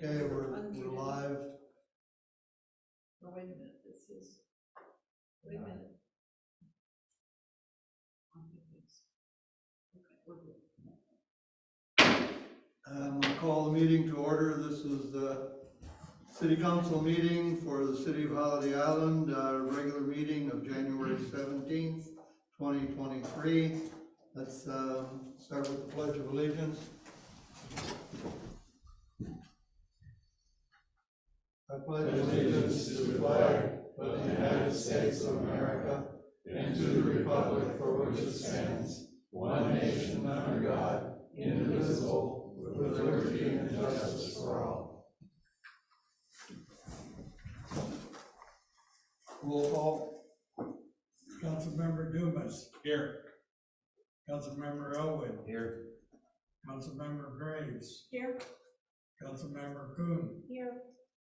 Okay, we're live. Oh, wait a minute, this is, wait a minute. Okay, we're good. I'm gonna call the meeting to order. This is the city council meeting for the city of Holiday Island, regular meeting of January 17th, 2023. Let's start with the Pledge of Allegiance. I pledge allegiance to the flag of the United States of America and to the republic for which it stands, one nation under God, indivisible, with liberty and justice for all. Roll call. Councilmember Dumas. Here. Councilmember Elwood. Here. Councilmember Graves. Here. Councilmember Kuhn. Here.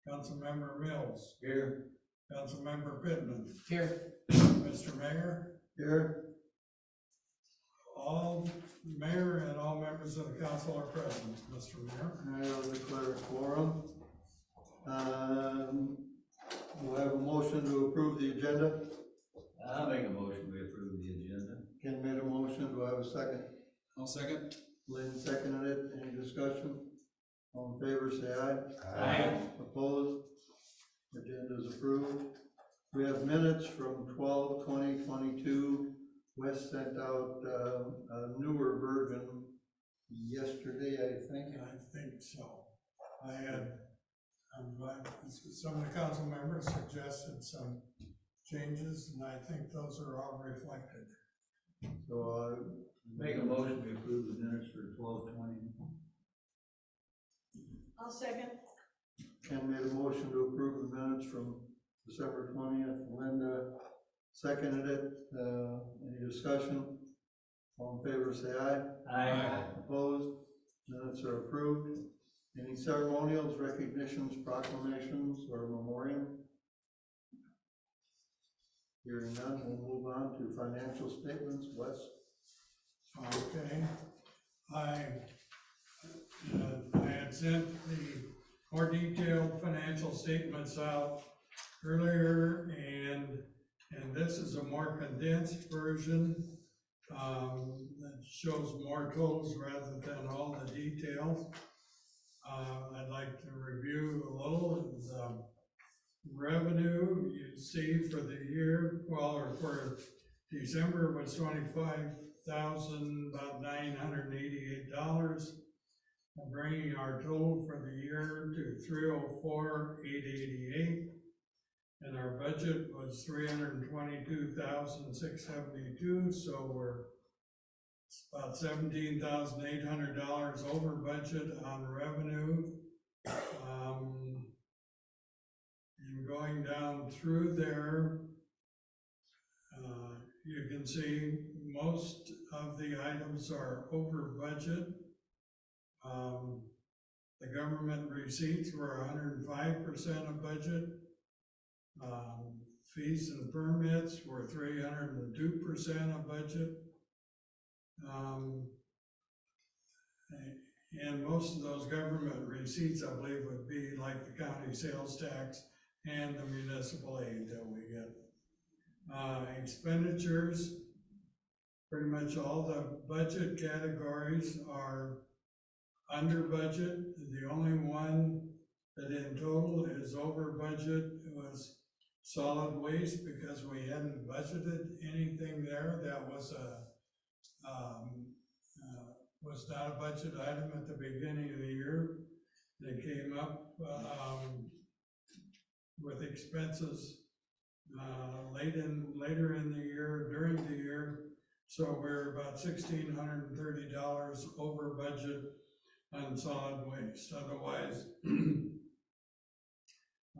Councilmember Mills. Here. Councilmember Pittman. Here. Mr. Mayor, Here. all mayor and all members of the council are present, Mr. Mayor. I'll declare a quorum. We'll have a motion to approve the agenda. I'll make a motion, we approve the agenda. Ken made a motion. Do I have a second? I'll second. Lynn seconded it. Any discussion? All in favor, say aye. Aye. Opposed? Agenda is approved. We have minutes from 12/20/22. Wes sent out a newer version yesterday, I think. I think so. Some of the council members suggested some changes, and I think those are all reflected. So Make a motion, we approve the minutes for 12/20. I'll second. Ken made a motion to approve the minutes from December 20th. Linda seconded it. Any discussion? All in favor, say aye. Aye. Opposed? Minutes are approved. Any ceremonials, recognitions, proclamations, or memoriam? Hearing none, we'll move on to financial statements. Wes? Okay, I had sent the more detailed financial statements out earlier, and this is a more condensed version that shows more totals rather than all the details. I'd like to review a little the revenue you see for the year, or for December was $25,000, about $988, bringing our total for the year to $304,888, and our budget was $322,672, so we're about $17,800 over budget on revenue. And going down through there, you can see most of the items are over budget. The government receipts were 105% of budget. Fees and permits were 302% of budget. And most of those government receipts, I believe, would be like the county sales tax and the municipal aid that we get. Expenditures, pretty much all the budget categories are under budget. The only one that in total is over budget was solid waste, because we hadn't budgeted anything there. That was not a budget item at the beginning of the year. They came up with expenses later in the year, during the year. So we're about $1,630 over budget on solid waste. Otherwise,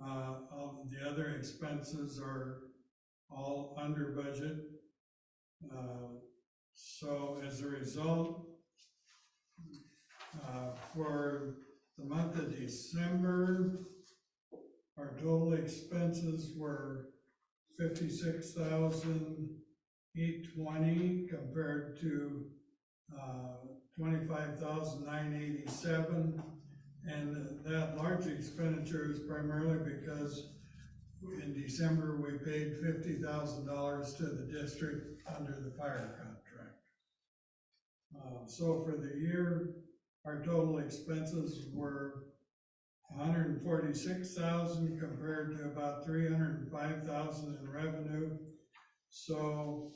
all the other expenses are all under budget. So as a result, for the month of December, our total expenses were $56,820 compared to $25,987. And that large expenditure is primarily because in December, we paid $50,000 to the district under the fire contract. So for the year, our total expenses were $146,000 compared to about $305,000 in revenue. So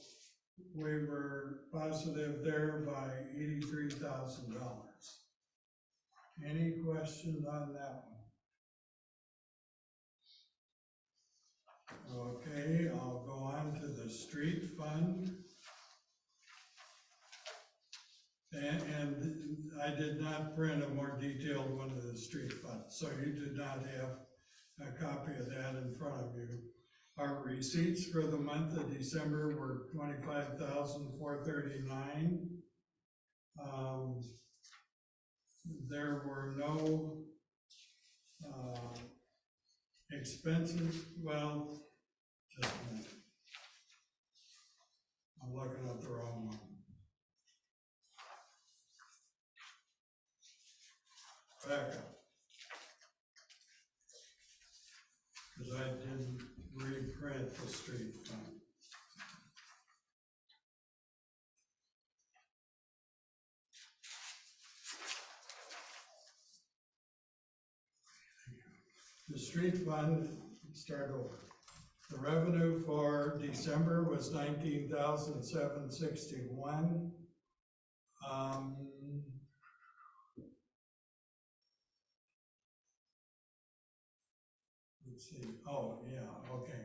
we were positive there by $83,000. Any questions on that one? Okay, I'll go on to the street fund. And I did not print a more detailed one of the street fund, so you did not have a copy of that in front of you. Our receipts for the month of December were $25,439. There were no expenses, well, just a minute. I'm looking at the wrong one. Back up. Because I didn't reprint the street fund. The street fund, start over. The revenue for December was $19,761. Let's see, oh, yeah, okay.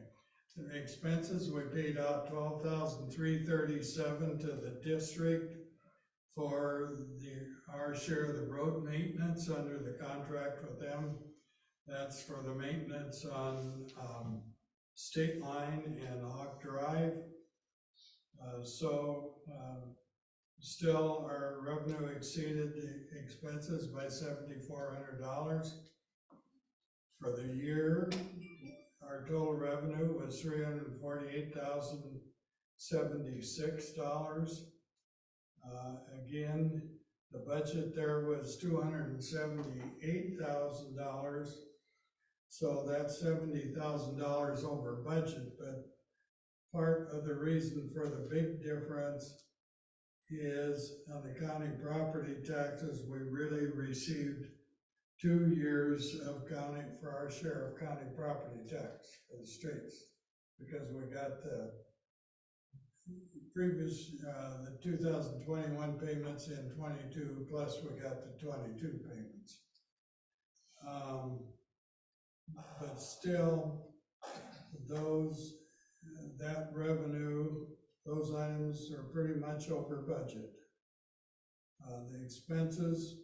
The expenses, we paid out $12,337 to the district for our share of the road maintenance under the contract with them. That's for the maintenance on State Line and Hawk Drive. Still our revenue exceeded the expenses by $7,400. For the year, our total revenue was $348,076. Again, the budget there was $278,000. So that's $70,000 over budget, but part of the reason for the big difference is on the county property taxes, we really received 2 years of county, for our share of county property tax for the streets, because we got the previous, the 2021 payments in 22, plus we got the 22 payments. But still, that revenue, those items are pretty much over budget. The expenses,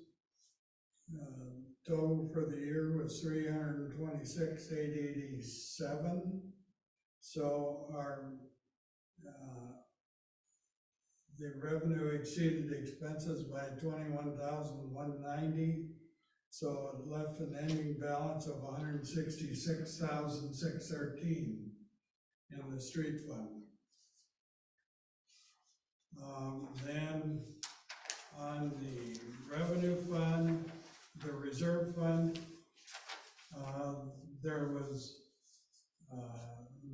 total for the year was $326,887. So the revenue exceeded the expenses by $21,190. So it left an ending balance of $166,613 in the street fund. Then on the revenue fund, the reserve fund, there was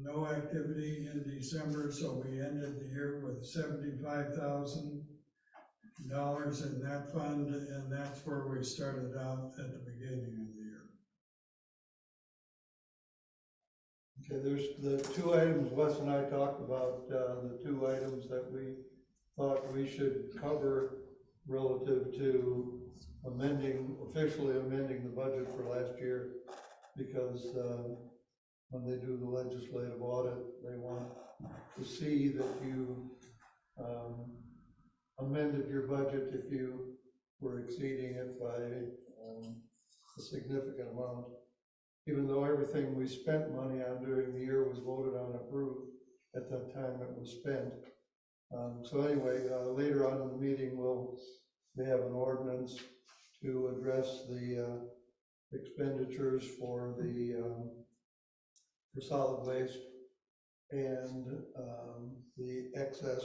no activity in December, so we ended the year with $75,000 in that fund, and that's where we started out at the beginning of the year. Okay, there's the two items Wes and I talked about, the two items that we thought we should cover relative to officially amending the budget for last year, because when they do the legislative audit, they want to see that you amended your budget if you were exceeding it by a significant amount. Even though everything we spent money on during the year was voted on and approved at that time it was spent. So anyway, later on in the meeting, they have an ordinance to address the expenditures for for solid waste and the excess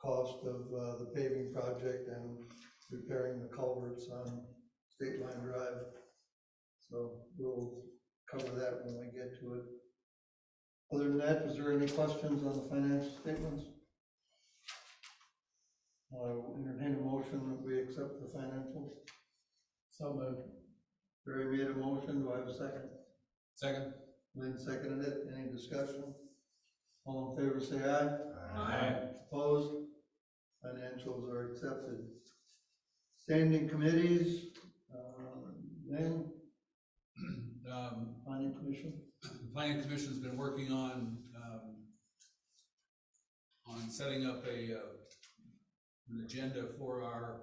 cost of the paving project and repairing the culverts on State Line Drive. So we'll cover that when we get to it. Other than that, is there any questions on the financial statements? I will entertain a motion that we accept the financials. So moved. Barry made a motion, do I have a second? Second. Lynn seconded it, any discussion? All in favor say aye. Aye. Opposed? Financials are accepted. Standing committees, Lynn, Planning Commission? The Planning Commission's been working on setting up an agenda for our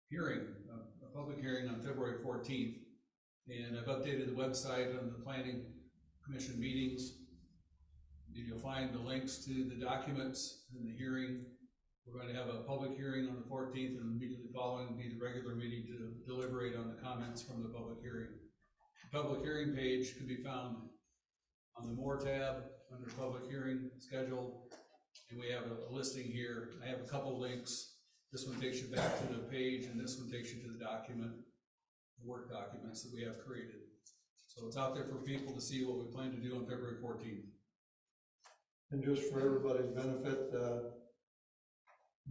hearing, a public hearing on February 14th. And I've updated the website on the Planning Commission meetings. You'll find the links to the documents in the hearing. We're going to have a public hearing on the 14th, and immediately following will be the regular meeting to deliberate on the comments from the public hearing. The public hearing page can be found on the More tab under public hearing schedule, and we have a listing here. I have a couple links. This one takes you back to the page, and this one takes you to the document, the work documents that we have created. So it's out there for people to see what we plan to do on February 14th. And just for everybody's benefit,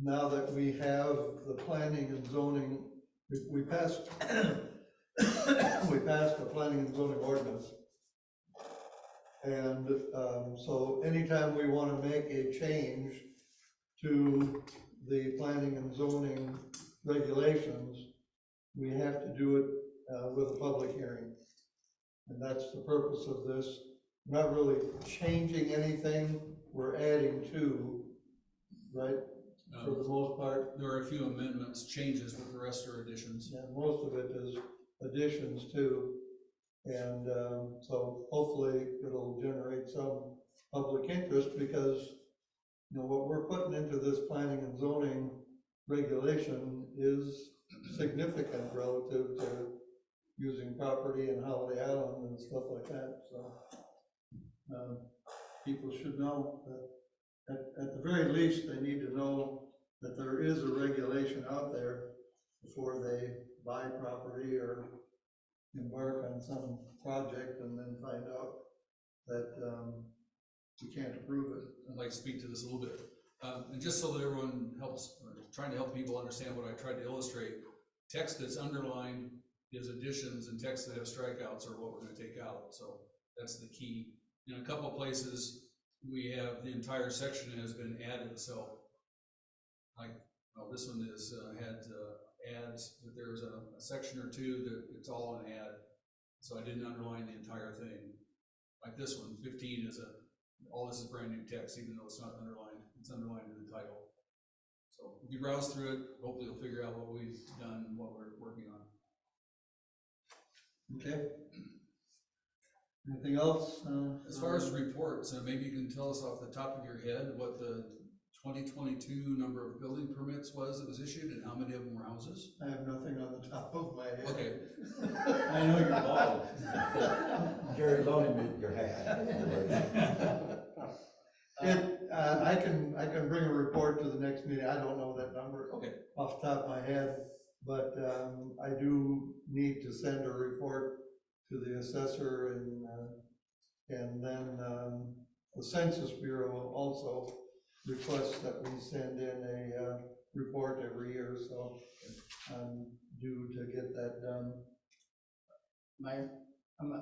now that we have the planning and zoning, we passed, we passed the planning and zoning ordinance. And so anytime we want to make a change to the planning and zoning regulations, we have to do it with a public hearing. And that's the purpose of this. We're not really changing anything, we're adding to, right? For the most part. There are a few amendments, changes, but the rest are additions. Yeah, most of it is additions too. And so hopefully it'll generate some public interest, because you know what we're putting into this planning and zoning regulation is significant relative to using property in Holiday Island and stuff like that. So people should know that at the very least they need to know that there is a regulation out there before they buy property or embark on some project and then find out that you can't approve it. I'd like to speak to this a little bit. And just so that everyone helps, trying to help people understand what I tried to illustrate, text that's underlined is additions, and text that have strikeouts are what we're going to take out. So that's the key. In a couple places, we have the entire section has been added. So like, well, this one is had ads, but there's a section or two that it's all an ad. So I didn't underline the entire thing. Like this one, 15 is all this is brand new text, even though it's not underlined. It's underlined in the title. So if you browse through it, hopefully you'll figure out what we've done and what we're working on. Okay. Anything else? As far as reports, maybe you can tell us off the top of your head what the 2022 number of building permits was that was issued and how many of them were houses? I have nothing on the top of my head. Okay. I know you're bald. Jerry loaned me your hat. I can bring a report to the next meeting. I don't know that number Okay. off the top of my head, but I do need to send a report to the assessor, and then the Census Bureau will also request that we send in a report every year, so I'm due to get that done. Mayor, I'm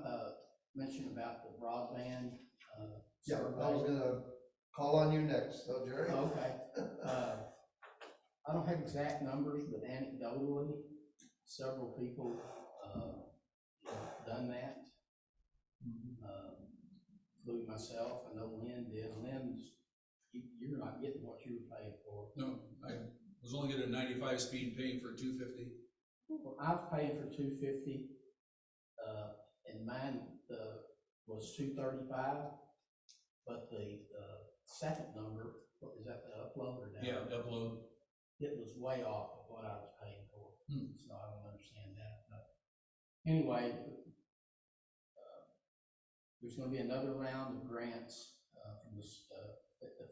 mention about the broadband. Yeah, survey. I was gonna call on you next, so Jerry. Okay. I don't have exact numbers, but anecdotally, several people have done that, including myself. I know Lynn did. Lynn's, you're not getting what you were paying for. No, I was only getting a 95 speed, paying for 250. Well, I've paid for 250, and mine was 235, but the second number, is that the upload or down? Yeah, upload. It was way off of what I was paying for, so I don't understand that. But anyway, there's going to be another round of grants from the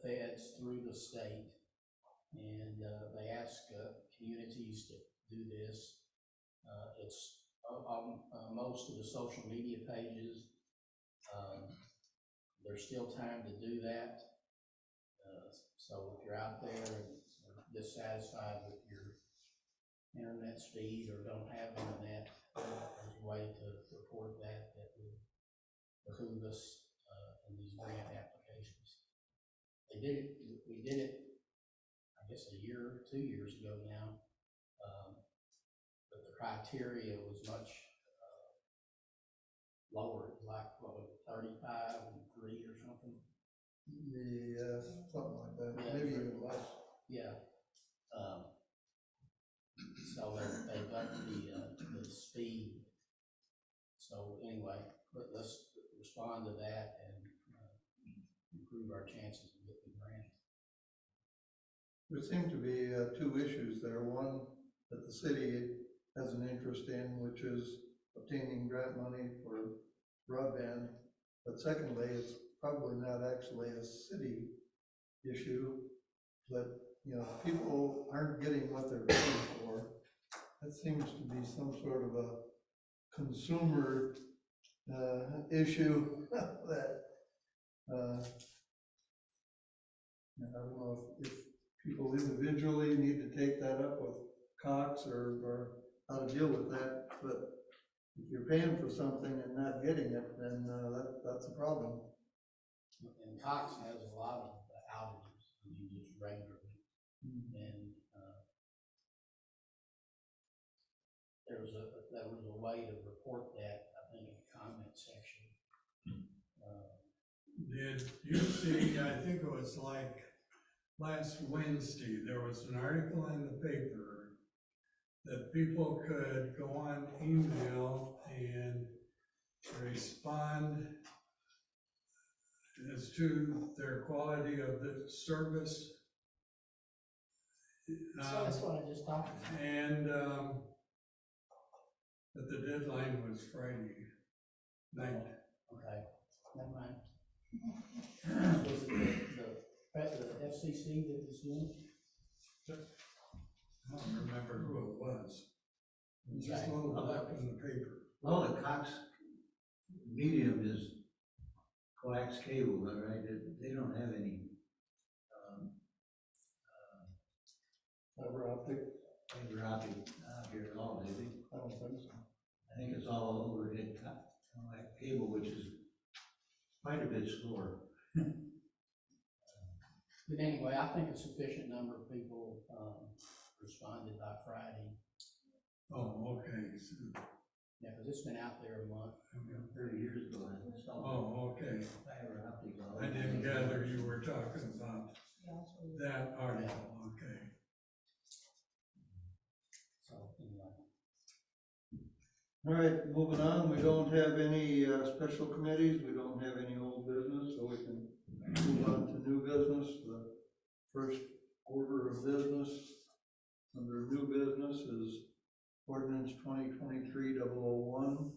feds through the state, and they ask communities to do this. It's on, most of the social media pages. There's still time to do that. So if you're out there and are dissatisfied with your internet speed or don't have internet, there's a way to report that would behoove us in these grant applications. We did it, I guess, a year, 2 years ago now. But the criteria was much lower, like, what was it, 35 and 3 or something? Something like that, Yeah. maybe even less. Yeah. So they've got the speed. So anyway, let's respond to that and improve our chances of getting the grant. There seem to be two issues there. One that the city has an interest in, which is obtaining grant money for broadband. But secondly, it's probably not actually a city issue, but, you know, people aren't getting what they're paying for. That seems to be some sort of a consumer issue that I don't know if people individually need to take that up with Cox or how to deal with that, but if you're paying for something and not getting it, then that's a problem. And Cox has a lot of outages, just regularly. And there was a way to report that, I think, in the comment section. Did you see, I think it was like last Wednesday, there was an article in the paper that people could go on email and respond as to their quality of the service. So that's what I just talked about. And, but the deadline was Friday night. Okay, never mind. Was it the FCC that was doing it? I don't remember who it was. It was just a little up in the paper. Well, the Cox medium is coax cable, right? They don't have any, Fiber optic, fiber optic out here at all, do they? I don't think so. I think it's all overhead cable, which is quite a bit slower. But anyway, I think a sufficient number of people responded by Friday. Oh, okay. So, Yeah, because it's been out there a month. 30 years ago, I installed oh, okay. fiber optic. all I didn't gather you were talking about Yeah, so that article, okay. So anyway, All right, moving on, we don't have any special committees, we don't have any old business, so we can move on to new business. The first order of business under new business is ordinance 2023-001.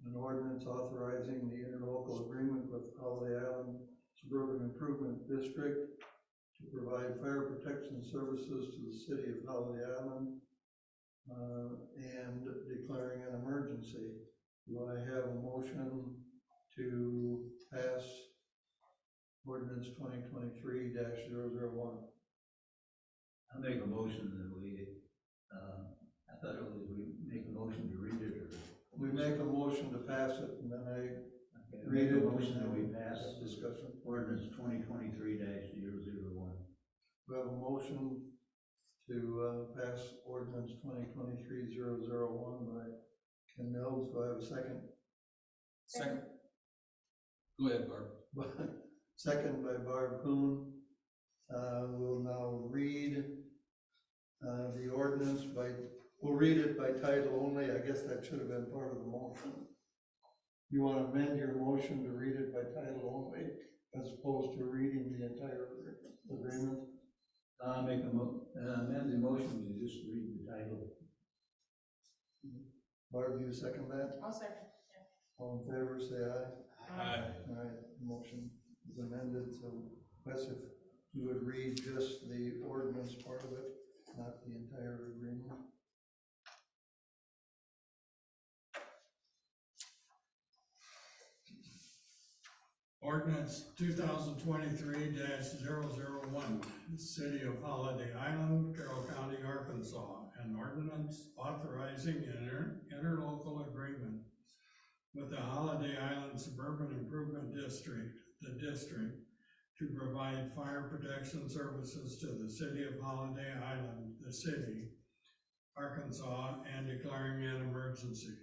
An ordinance authorizing the interlocal agreement with Holiday Island Suburban Improvement District to provide fire protection services to the city of Holiday Island and declaring an emergency. Do I have a motion to pass ordinance 2023-001? I'll make a motion that we, I thought it was we make a motion to read it, or. We make a motion to pass it, and then I Okay, read make it. a motion that we pass Have discussion. ordinance 2023-001. We have a motion to pass ordinance 2023-001 by Ken Mills. Do I have a second? Second. Go ahead, Barb. Second by Barb Kuhn. We'll now read the ordinance we'll read it by title only. I guess that should have been part of the motion. You want to amend your motion to read it by title only as opposed to reading the entire agreement? Make amend the motion to just read the title. Barb, you second that? I'll second, All in favor, say aye. Aye. All right, motion is amended, so Wes, if you would read just the ordinance part of it, not the entire agreement. ordinance 2023-001, City of Holiday Island, Carroll County, Arkansas, an ordinance authorizing an interlocal agreement with the Holiday Island Suburban Improvement District, the district, to provide fire protection services to the City of Holiday Island, the city, Arkansas, and declaring an emergency.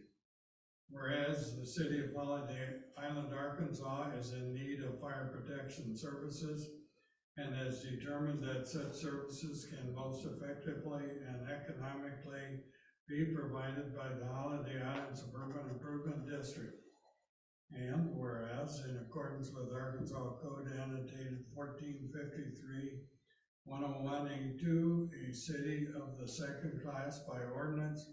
Whereas the City of Holiday Island, Arkansas is in need of fire protection services and has determined that such services can most effectively and economically be provided by the Holiday Island Suburban Improvement District. And whereas in accordance with Arkansas Code annotated 1453-101A2, a city of the second class by ordinance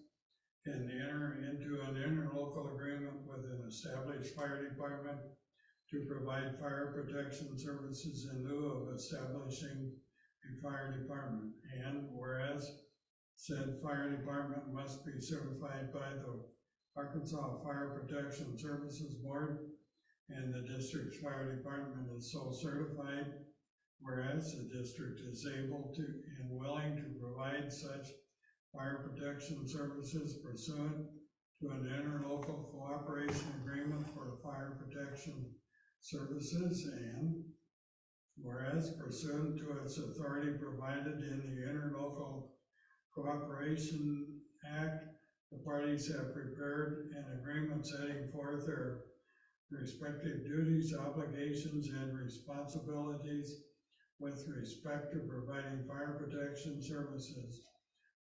can enter into an interlocal agreement with an established fire department to provide fire protection services in lieu of establishing a fire department. And whereas said fire department must be certified by the Arkansas Fire Protection Services Board, and the district's fire department is so certified, whereas the district is able to and willing to provide such fire protection services pursuant to an interlocal cooperation agreement for fire protection services, and whereas pursuant to its authority provided in the Interlocal Cooperation Act, the parties have prepared an agreement setting forth their respective duties, obligations, and responsibilities with respect to providing fire protection services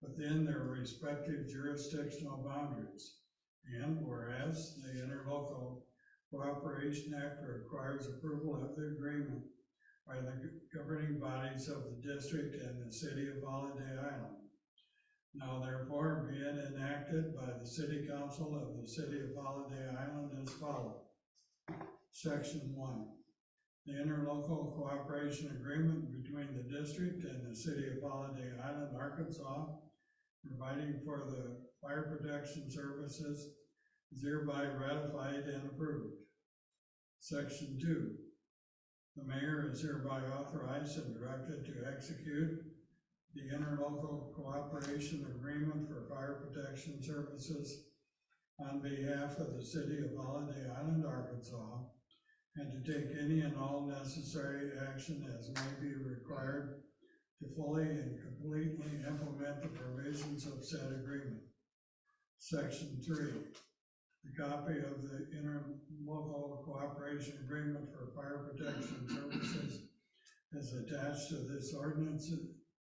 within their respective jurisdictional boundaries. And whereas the Interlocal Cooperation Act requires approval of the agreement by the governing bodies of the district and the City of Holiday Island. Now therefore be it enacted by the City Council of the City of Holiday Island as follows. Section 1. The interlocal cooperation agreement between the district and the City of Holiday Island, Arkansas, providing for the fire protection services is hereby ratified and approved. Section 2. The mayor is hereby authorized and directed to execute the interlocal cooperation agreement for fire protection services on behalf of the City of Holiday Island, Arkansas, and to take any and all necessary action as may be required to fully and completely implement the provisions of said agreement. Section 3. The copy of the interlocal cooperation agreement for fire protection services is attached to this ordinance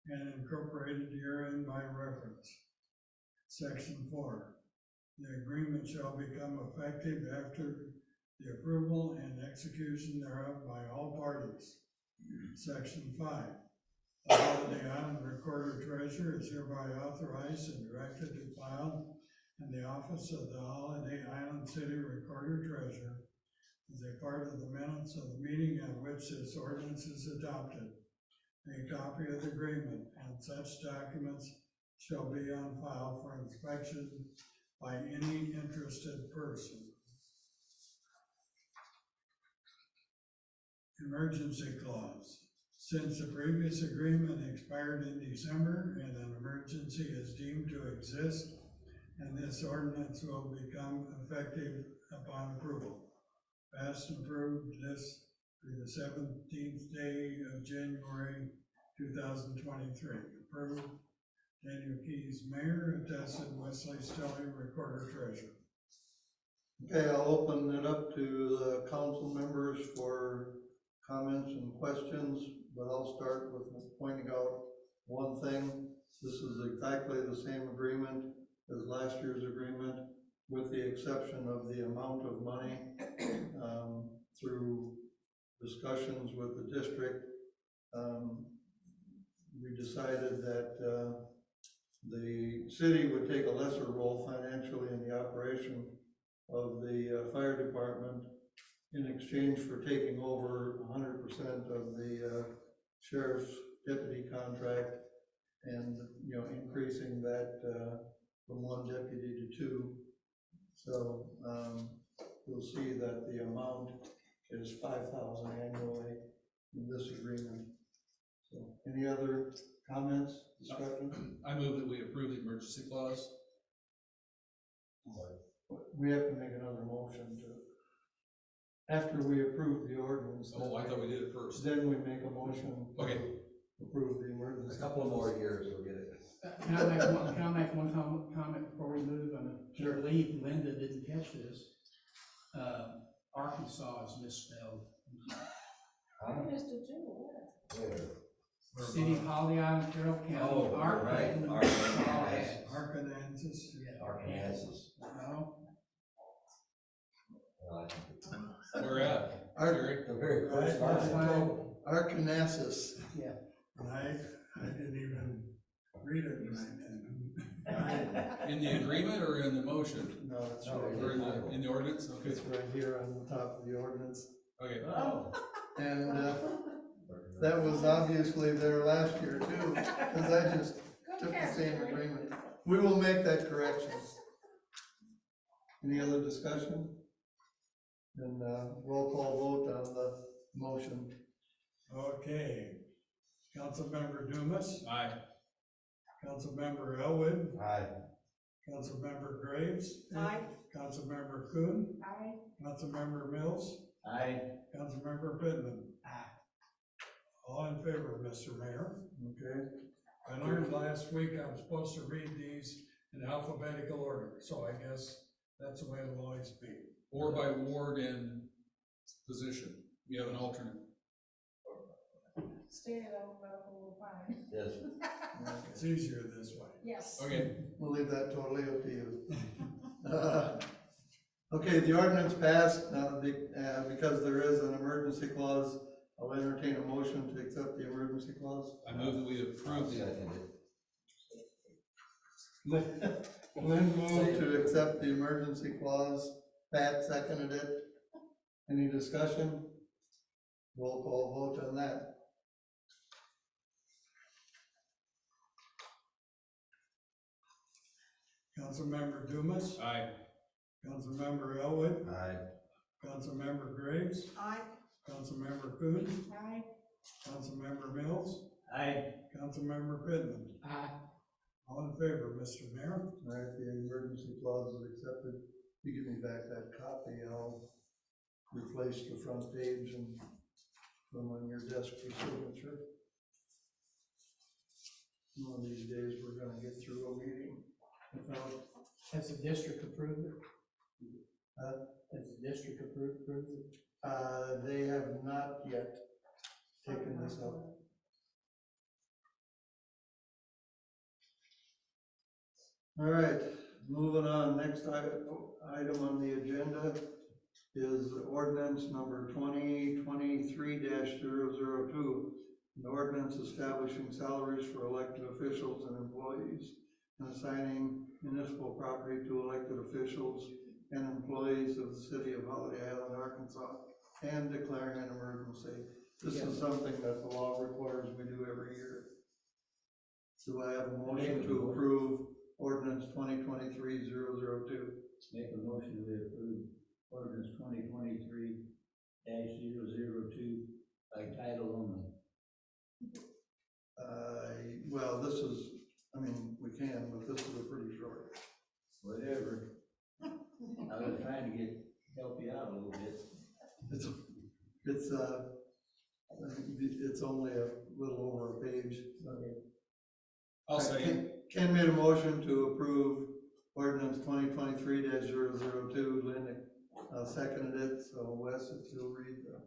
and incorporated herein by reference. Section 4. The agreement shall become effective after the approval and execution thereof by all parties. Section 5. The Holiday Island Recorder Treasurer is hereby authorized and directed to file in the office of the Holiday Island City Recorder Treasurer as a part of the minutes of the meeting at which this ordinance is adopted, a copy of the agreement, and such documents shall be on file for inspection by any interested person. Emergency clause. Since the previous agreement expired in December and an emergency is deemed to exist, and this ordinance will become effective upon approval. Passed and approved this through the 17th day of January 2023. Approved, Daniel Keys, Mayor, attested Wesley Stelly, Recorder Treasurer. Okay, I'll open it up to the council members for comments and questions, but I'll start with pointing out one thing. This is exactly the same agreement as last year's agreement, with the exception of the amount of money. Through discussions with the district, we decided that the city would take a lesser role financially in the operation of the fire department in exchange for taking over 100% of the sheriff's deputy contract and, increasing that from 1 deputy to 2. So you'll see that the amount is $5,000 annually in this agreement. So, any other comments, discussion? I move that we approve the emergency clause. We have to make another motion to, after we approve the ordinance. Oh, I thought we did it first. Then we make a motion. to Okay. Approve the emergency. A couple of more years, we'll get it. Can I make one comment before we move? I believe Linda didn't catch this. Arkansas is misspelled. Mr. Jewel, Where? City of Holiday Island, Carroll County. Oh, right. Arkansas. Arkansas. Yeah. Arkansas. No, Where at? Jerry? The very first Right. Arkansas. yeah. I didn't even read it right. In the agreement or in the motion? No, it's No, right Or here. in the ordinance? Okay, It's right here on the top of the ordinance. okay. Oh. And, that was obviously there last year too, because I just took the same agreement. We will make that correction. Any other discussion? And, roll call vote on the motion. Okay. Councilmember Dumas, Aye. Councilmember Elwood, Aye. Councilmember Graves, Aye. Councilmember Kuhn, Aye. Councilmember Mills, Aye. Councilmember Pittman. Aye. All in favor, Mr. Mayor. Okay? I learned last week I'm supposed to read these in alphabetical order, so I guess that's the way it'll always be. Or by ward and position. You have an alternate. Stay at alphabetical, fine. Yes. It's easier this way. Yes. Okay, We'll leave that totally up to you. Okay, the ordinance passed, because there is an emergency clause, I'll entertain a motion to accept the emergency clause. I move that we approve the, Second it. Lynn moved to accept the emergency clause, Pat seconded it. Any discussion? Roll call vote on that. Councilmember Dumas, aye. Councilmember Elwood, Aye. Councilmember Graves, Aye. Councilmember Kuhn, Aye. Councilmember Mills, Aye. Councilmember Pittman. Aye. All in favor, Mr. Mayor. All right, the emergency clause is accepted. You give me back that copy, I'll replace the front page and put them on your desk for signature. One of these days, we're gonna get through a meeting without, Has the district approved it? Huh? Has the district approved it? they have not yet taken this up. All right, moving on, next item on the agenda is ordinance number 2023-002. An ordinance establishing salaries for elected officials and employees and assigning municipal property to elected officials and employees of the city of Holiday Island, Arkansas, and declaring an emergency. This is something that the law requires we do every year. Do I have a motion to approve ordinance 2023-002? Make a motion to approve ordinance 2023-002 by title only. Well, this is, I mean, we can, but this is a pretty short. Whatever. I was trying to help you out a little bit. It's only a little over a page. I'll second. Ken made a motion to approve ordinance 2023-002. Linda seconded it, so Wes, if you'll read the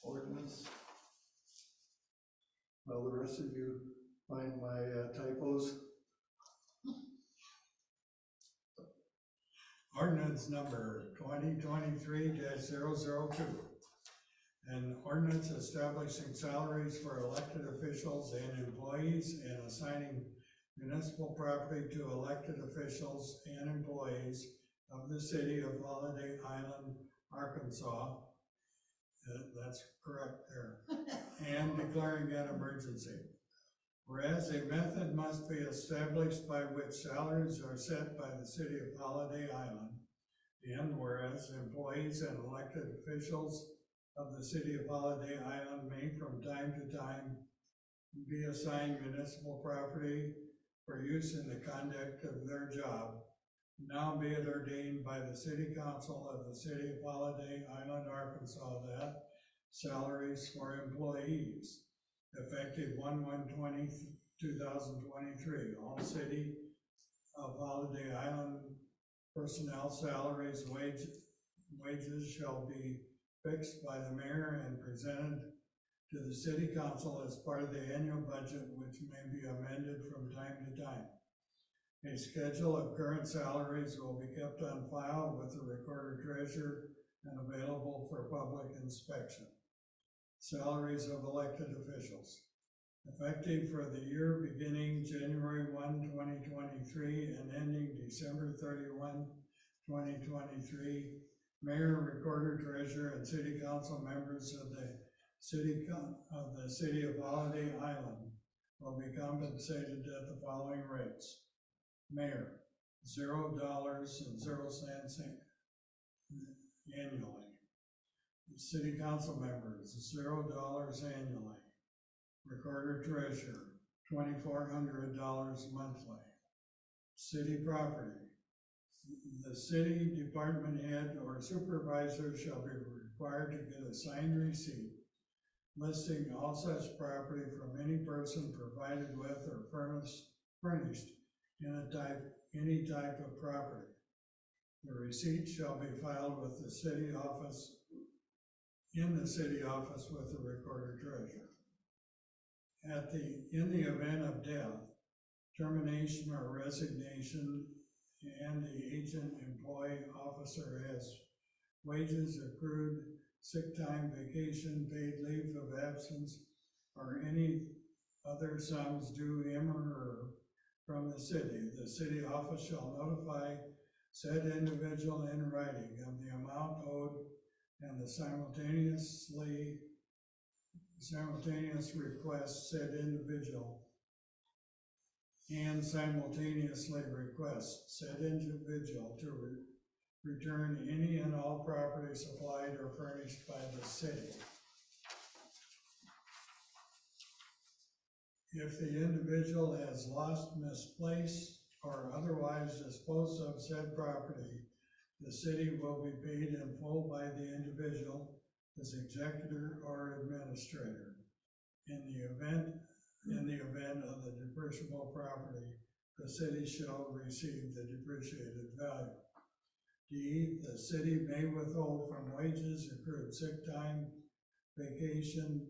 ordinance. Well, the rest of you find my typos. Ordinance number 2023-002. An ordinance establishing salaries for elected officials and employees and assigning municipal property to elected officials and employees of the city of Holiday Island, Arkansas. That's correct there. And declaring an emergency. Whereas a method must be established by which salaries are set by the city of Holiday Island, And whereas employees and elected officials of the city of Holiday Island may from time to time be assigned municipal property for use in the conduct of their job. Now be it ordained by the city council of the city of Holiday Island, Arkansas, that salaries for employees effective 1/1/2023, all city of Holiday Island personnel salaries, wages shall be fixed by the mayor and presented to the city council as part of the annual budget, which may be amended from time to time. A schedule of current salaries will be kept on file with the recorder treasurer and available for public inspection. Salaries of elected officials. Effective for the year beginning January 1, 2023 and ending December 31, 2023, mayor, recorder, treasurer, and city council members of the city of Holiday Island will be compensated at the following rates. Mayor, $0.00 annually. City council members, $0 annually. Recorder treasurer, $2,400 monthly. City property. The city department head or supervisor shall be required to get a signed receipt listing all such property from any person provided with or furnished any type of property. The receipt shall be filed with the city office, in the city office with the recorder treasurer. In the event of death, termination or resignation, and the agent, employee, officer has wages accrued, sick time, vacation, paid leave of absence, or any other sums due him or her from the city office shall notify said individual in writing of the amount owed and the simultaneous request said individual and simultaneously request said individual to return any and all property supplied or furnished by the city. If the individual has lost, misplaced, or otherwise disposed of said property, the city will be paid in full by the individual as executor or administrator. In the event of the depreciable property, the city shall receive the depreciated value. D, the city may withhold from wages, accrued sick time, vacation,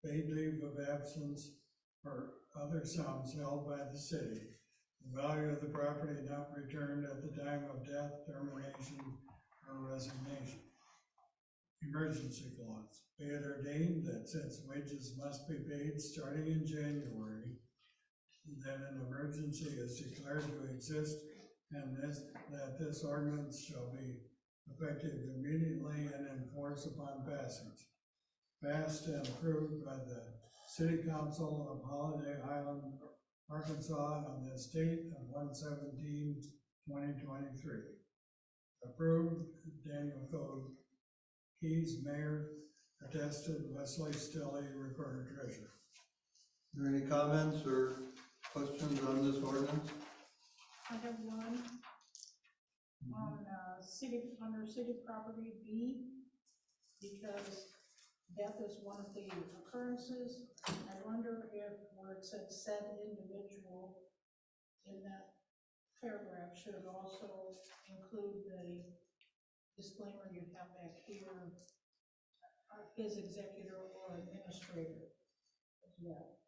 paid leave of absence, or other sums held by the city, the value of the property not returned at the time of death, termination, or resignation. Emergency clause. Be it ordained that since wages must be paid starting in January, that an emergency is declared to exist, and that this ordinance shall be effective immediately and enforced upon passage. Passed and approved by the City Council of Holiday Island, Arkansas, on this date of 1/17/2023. Approved, Daniel Code Keys, Mayor. Attested, Wesley Stilley, Recorder Treasurer. Are there any comments or questions on this ordinance? I have one on, under city property B, because death is one of the occurrences. I wonder if where it said said individual in that paragraph should also include the disclaimer you have back here, his executor or administrator as well.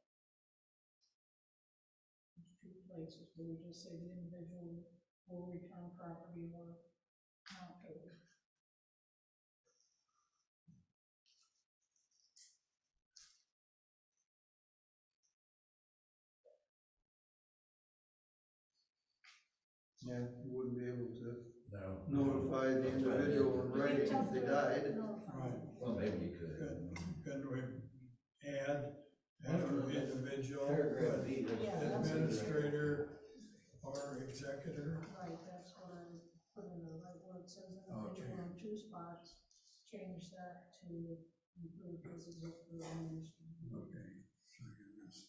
There's two places where we just say the individual will return property or not owed. Yeah, you wouldn't be able to No. notify the individual in writing if they died. Right. Well, maybe you could. Can we add after the individual, Paragraph but B, that's- Yeah, that's- administrator or executor? Right, that's what I put in the right word it says individual Okay. in 2 spots, change that to include his executive administrator. Okay. So I got this.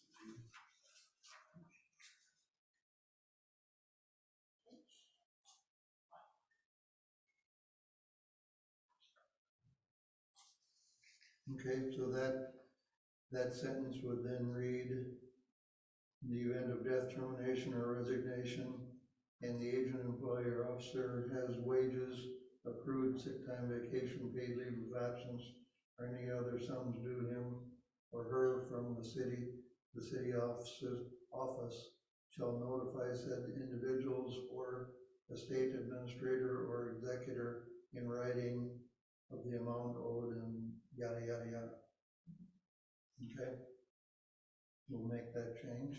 Okay, so that sentence would then read, in the event of death, termination, or resignation, and the agent, employee, or officer has wages, accrued sick time, vacation, paid leave of absence, or any other sums due him or her from the city office shall notify said individuals or the state administrator or executor in writing of the amount owed and yada, yada, yada. Okay? We'll make that change.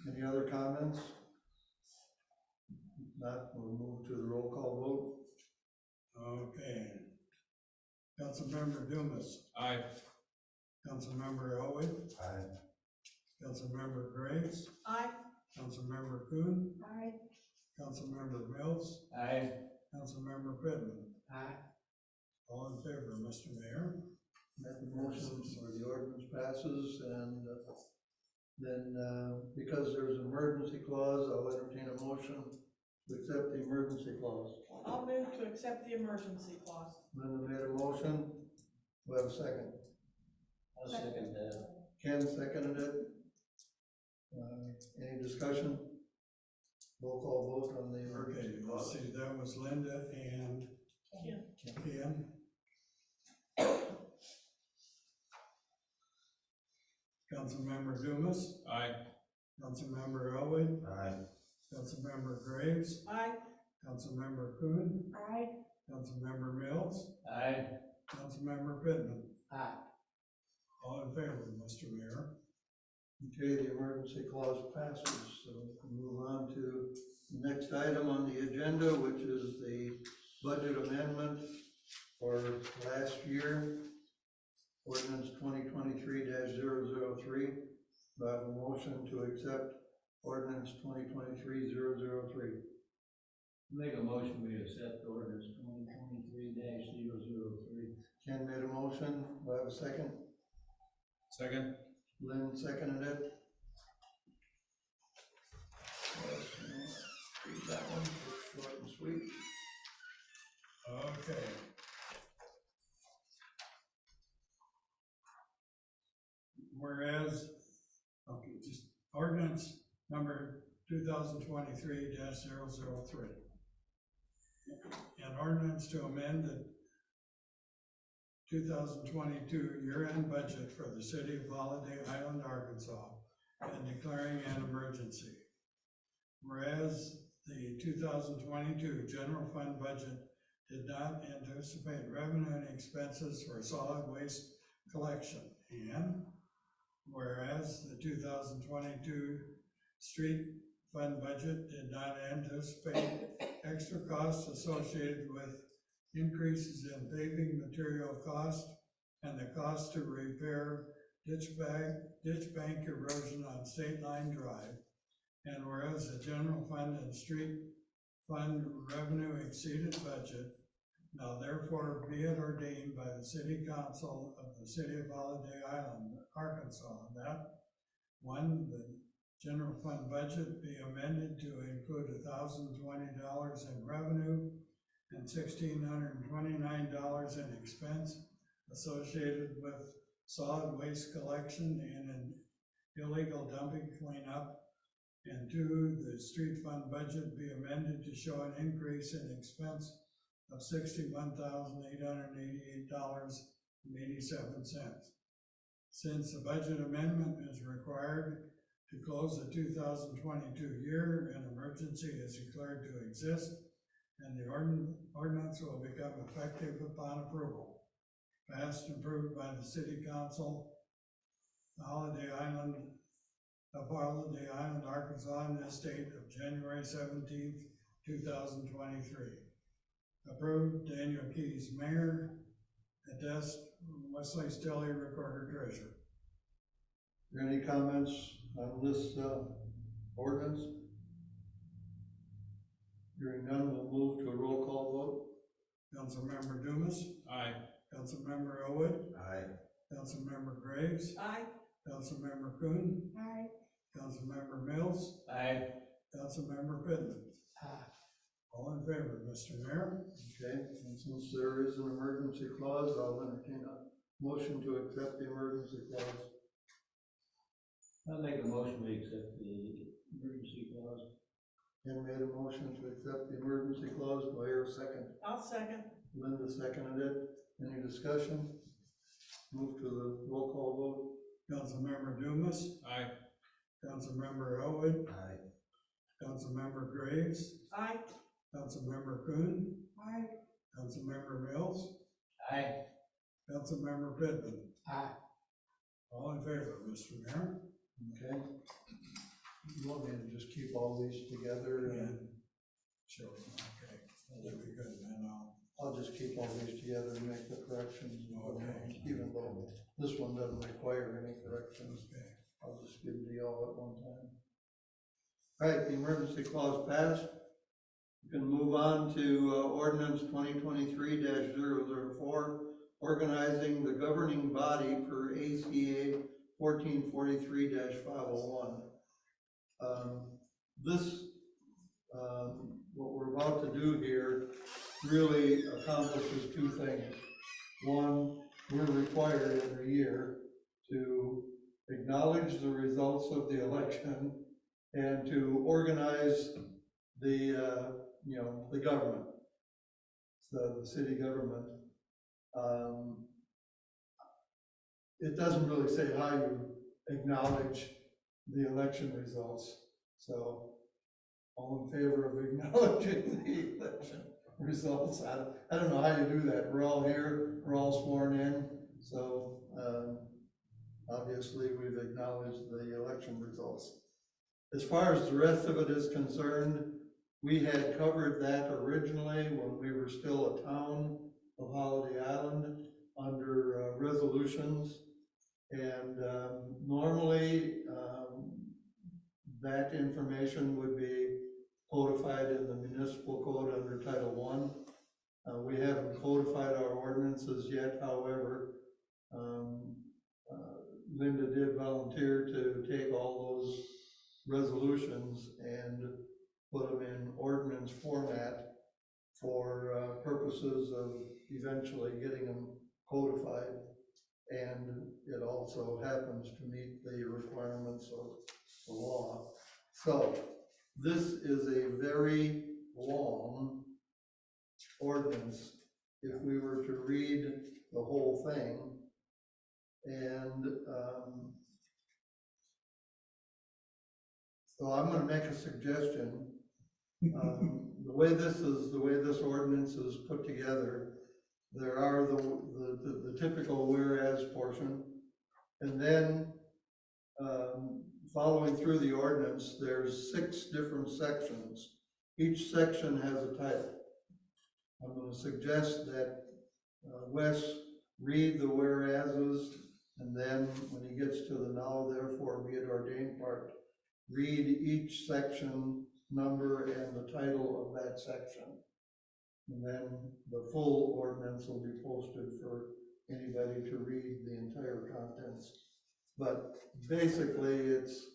Any other comments? If not, we'll move to the roll call Okay. Councilmember Dumas, Aye. Councilmember Elway, Aye. Councilmember Graves, Aye. Councilmember Kuhn, Aye. Councilmember Mills, Aye. Councilmember Pittman. Aye. All in favor, Mr. Mayor? vote. That the motion or the ordinance passes, and then, because there's an emergency clause, I'll entertain a motion to accept the emergency clause. I'll move to accept the emergency clause. Linda made a motion. We have a second. I'll second that. Ken seconded it. Any discussion? Roll call vote on the Okay, emergency let's clause. see, that was Linda and Ken. Ken. Councilmember Dumas, Aye. Councilmember Elway, Aye. Councilmember Graves, Aye. Councilmember Kuhn, Aye. Councilmember Mills, Aye. Councilmember Pittman. Aye. All in favor, Mr. Mayor? Okay, the emergency clause passes, so we can move on to the next item on the agenda, which is the budget amendment for last year, ordinance 2023-003. Do I have a motion to accept ordinance 2023-003? Make a motion, we accept ordinance 2023-003. Ken made a motion, do I have a second? Second. Lynn seconded it. Read that one, short and sweet. Okay. Whereas, okay, just ordinance number 2023-003. An ordinance to amend the 2022 year-end budget for the city of Holiday Island, Arkansas, and declaring an emergency. Whereas the 2022 general fund budget did not anticipate revenue and expenses for solid waste collection, and whereas the 2022 street fund budget did not anticipate extra costs associated with increases in paving material cost and the cost to repair ditch bank erosion on State Line Drive. And whereas the general fund and street fund revenue exceeded budget, now therefore be it ordained by the city council of the city of Holiday Island, Arkansas, that one, the general fund budget be amended to include $1,020 in revenue and $1,629 in expense associated with solid waste collection and an illegal dumping cleanup. And two, the street fund budget be amended to show an increase in expense of $61,888.87. Since the budget amendment is required to close the 2022 year, an emergency is declared to exist, and the ordinance will become effective upon approval. Passed and approved by the City Council, Holiday Island, Arkansas, on this date of January 17th, 2023. Approved, Daniel Keys, Mayor. Attest, Wesley Stilley, Recorder Treasurer. Are there any comments on this ordinance? Hearing none, we'll move to a roll call vote. Councilmember Dumas, Aye. Councilmember Elwood, Aye. Councilmember Graves, Aye. Councilmember Kuhn, Aye. Councilmember Mills, Aye. Councilmember Pittman. Aye. All in favor, Mr. Mayor? Okay, and since there is an emergency clause, I'll entertain a motion to accept the emergency clause. I'll make a motion to accept the emergency clause. Ken made a motion to accept the emergency clause. Do I hear a second? I'll second. Linda seconded it. Any discussion? Move to the roll call Councilmember Dumas, Aye. Councilmember Elwood, Aye. Councilmember Graves, Aye. Councilmember Kuhn, Aye. Councilmember Mills, Aye. Councilmember Pittman. Aye. All in favor, Mr. Mayor? vote. Okay. You want me to just keep all these together and Sure, okay, that'll be good, then I'll just keep all these together and make the corrections. Okay. Even though this one doesn't require any corrections, okay. I'll just give it to y'all at one time. All right, the emergency clause passed. You can move on to ordinance 2023-004, organizing the governing body per ACA 1443-501. What we're about to do here really accomplishes two things. One, we're required every year to acknowledge the results of the election and to organize the, the government, the city government. It doesn't really say how you acknowledge the election results. So, all in favor of acknowledging the election results? I don't know how you do that. We're all here, we're all sworn in, so, obviously we've acknowledged the election results. As far as the rest of it is concerned, we had covered that originally when we were still a town of Holiday Island under resolutions. And normally that information would be codified in the municipal code under Title I. We haven't codified our ordinances yet, however. Linda did volunteer to take all those resolutions and put them in ordinance format for purposes of eventually getting them codified. And it also happens to meet the requirements of the law. So this is a very long ordinance if we were to read the whole thing. And so I'm going to make a suggestion. The way this ordinance is put together, there are the typical whereas portion, and then following through the ordinance, there's 6 different sections. Each section has a title. I'm going to suggest that Wes read the whereases, and then when he gets to the now therefore be it ordained part, read each section number and the title of that section. And then the full ordinance will be posted for anybody to read the entire contents. But basically it's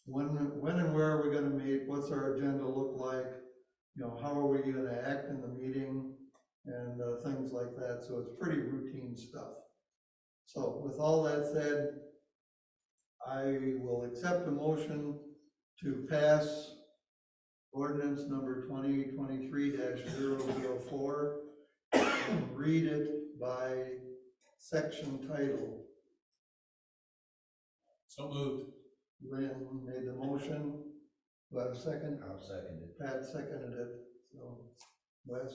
when and where are we gonna meet, what's our agenda look like, how are we gonna act in the meeting, and things like that. So it's pretty routine stuff. So with all that said, I will accept a motion to pass ordinance number 2023-004 and read it by section title. So moved. Lynn made the motion. Do I have a second? I'll second it. Pat seconded it. So, Wes?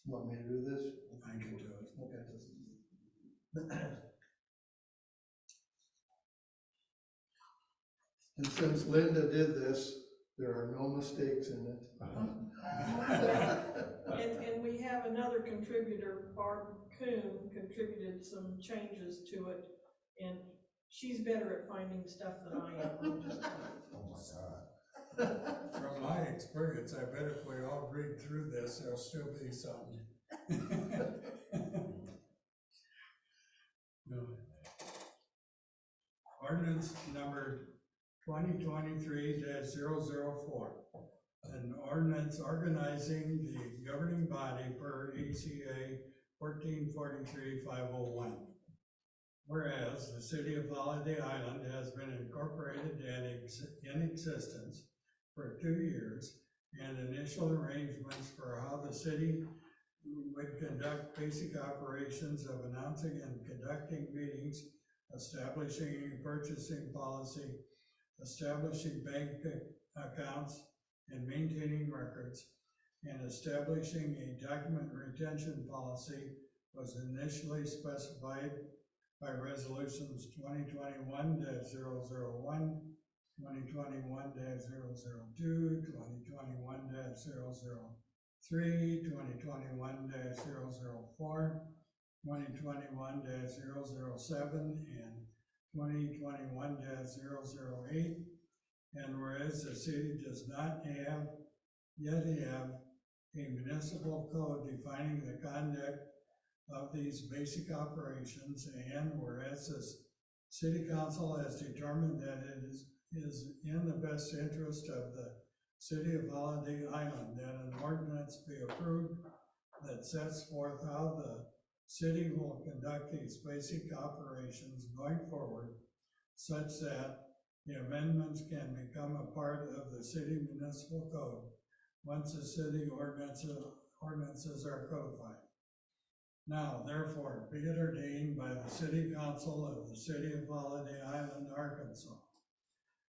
Want me to do this? I can do it. Okay. And since Linda did this, there are no mistakes in it. And we have another contributor, Barb Kuhn, contributed some changes to it, and she's better at finding stuff than I am. Oh my God. From my experience, I bet if we all read through this, there'll still be something. Ordinance number 2023-004. An ordinance organizing the governing body per ACA 1443-501. Whereas the city of Holiday Island has been incorporated and in existence for 2 years, and initial arrangements for how the city would conduct basic operations of announcing and conducting meetings, establishing a purchasing policy, establishing bank accounts, and maintaining records, and establishing a document retention policy was initially specified by resolutions 2021-001, 2021-002, 2021-003, 2021-004, 2021-007, and 2021-008. And whereas the city does not yet have a municipal code defining the conduct of these basic operations, and whereas the city council has determined that it is in the best interest of the city of Holiday Island that an ordinance be approved that sets forth how the city will conduct these basic operations going forward, such that the amendments can become a part of the city municipal code once the city ordinances are codified. Now, therefore, be it ordained by the City Council of the City of Holiday Island, Arkansas.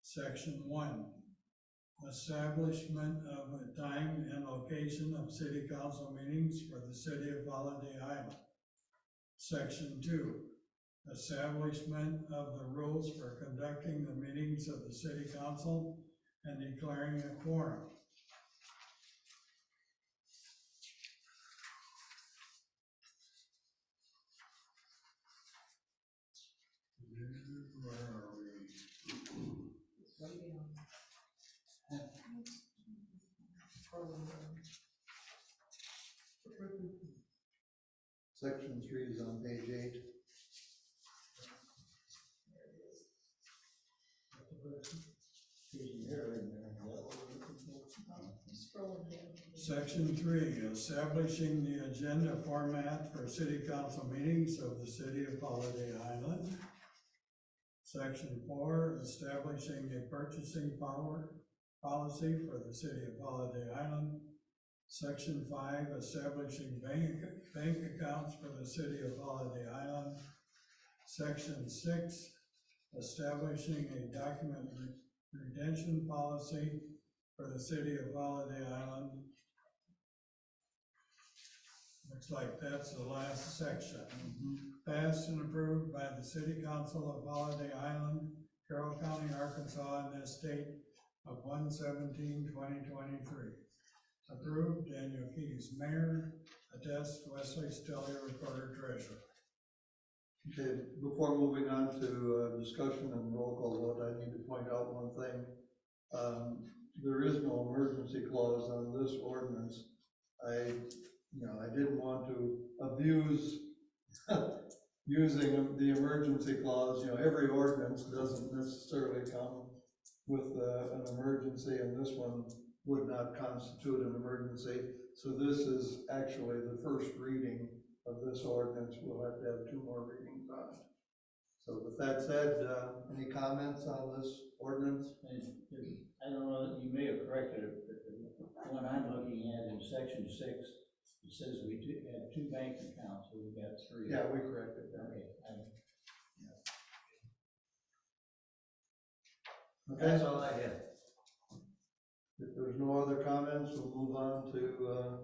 Section 1, establishment of a time and location of City Council meetings for the City of Holiday Island. Section 2, establishment of the rules for conducting the meetings of the City Council and declaring a quorum. Where are we? Section 3 is on page 8. Section 3, establishing the agenda format for city council meetings of the City of Holiday Island. Section 4, establishing a purchasing power policy for the City of Holiday Island. Section 5, establishing bank accounts for the City of Holiday Island. Section 6, establishing a document retention policy for the City of Holiday Island. Looks like that's the last section. Passed and approved by the City Council of Holiday Island, Carroll County, Arkansas, in this date of 1/17/2023. Approved, Daniel Keys, Mayor. Attest, Wesley Stellier, Recorder Treasurer. Okay, before moving on to discussion and roll call vote, I need to point out one thing. There is no emergency clause on this ordinance. I didn't want to abuse using the emergency clause. Every ordinance doesn't necessarily come with an emergency, and this one would not constitute an emergency. So this is actually the first reading of this ordinance. We'll have to have 2 more readings on it. So with that said, any comments on this ordinance? I don't know, you may have corrected it, but the one I'm looking at in section 6, it says we do have 2 bank accounts, so we've got 3. Yeah, we corrected that. Okay, Okay. that's all I have. If there's no other comments, we'll move on to a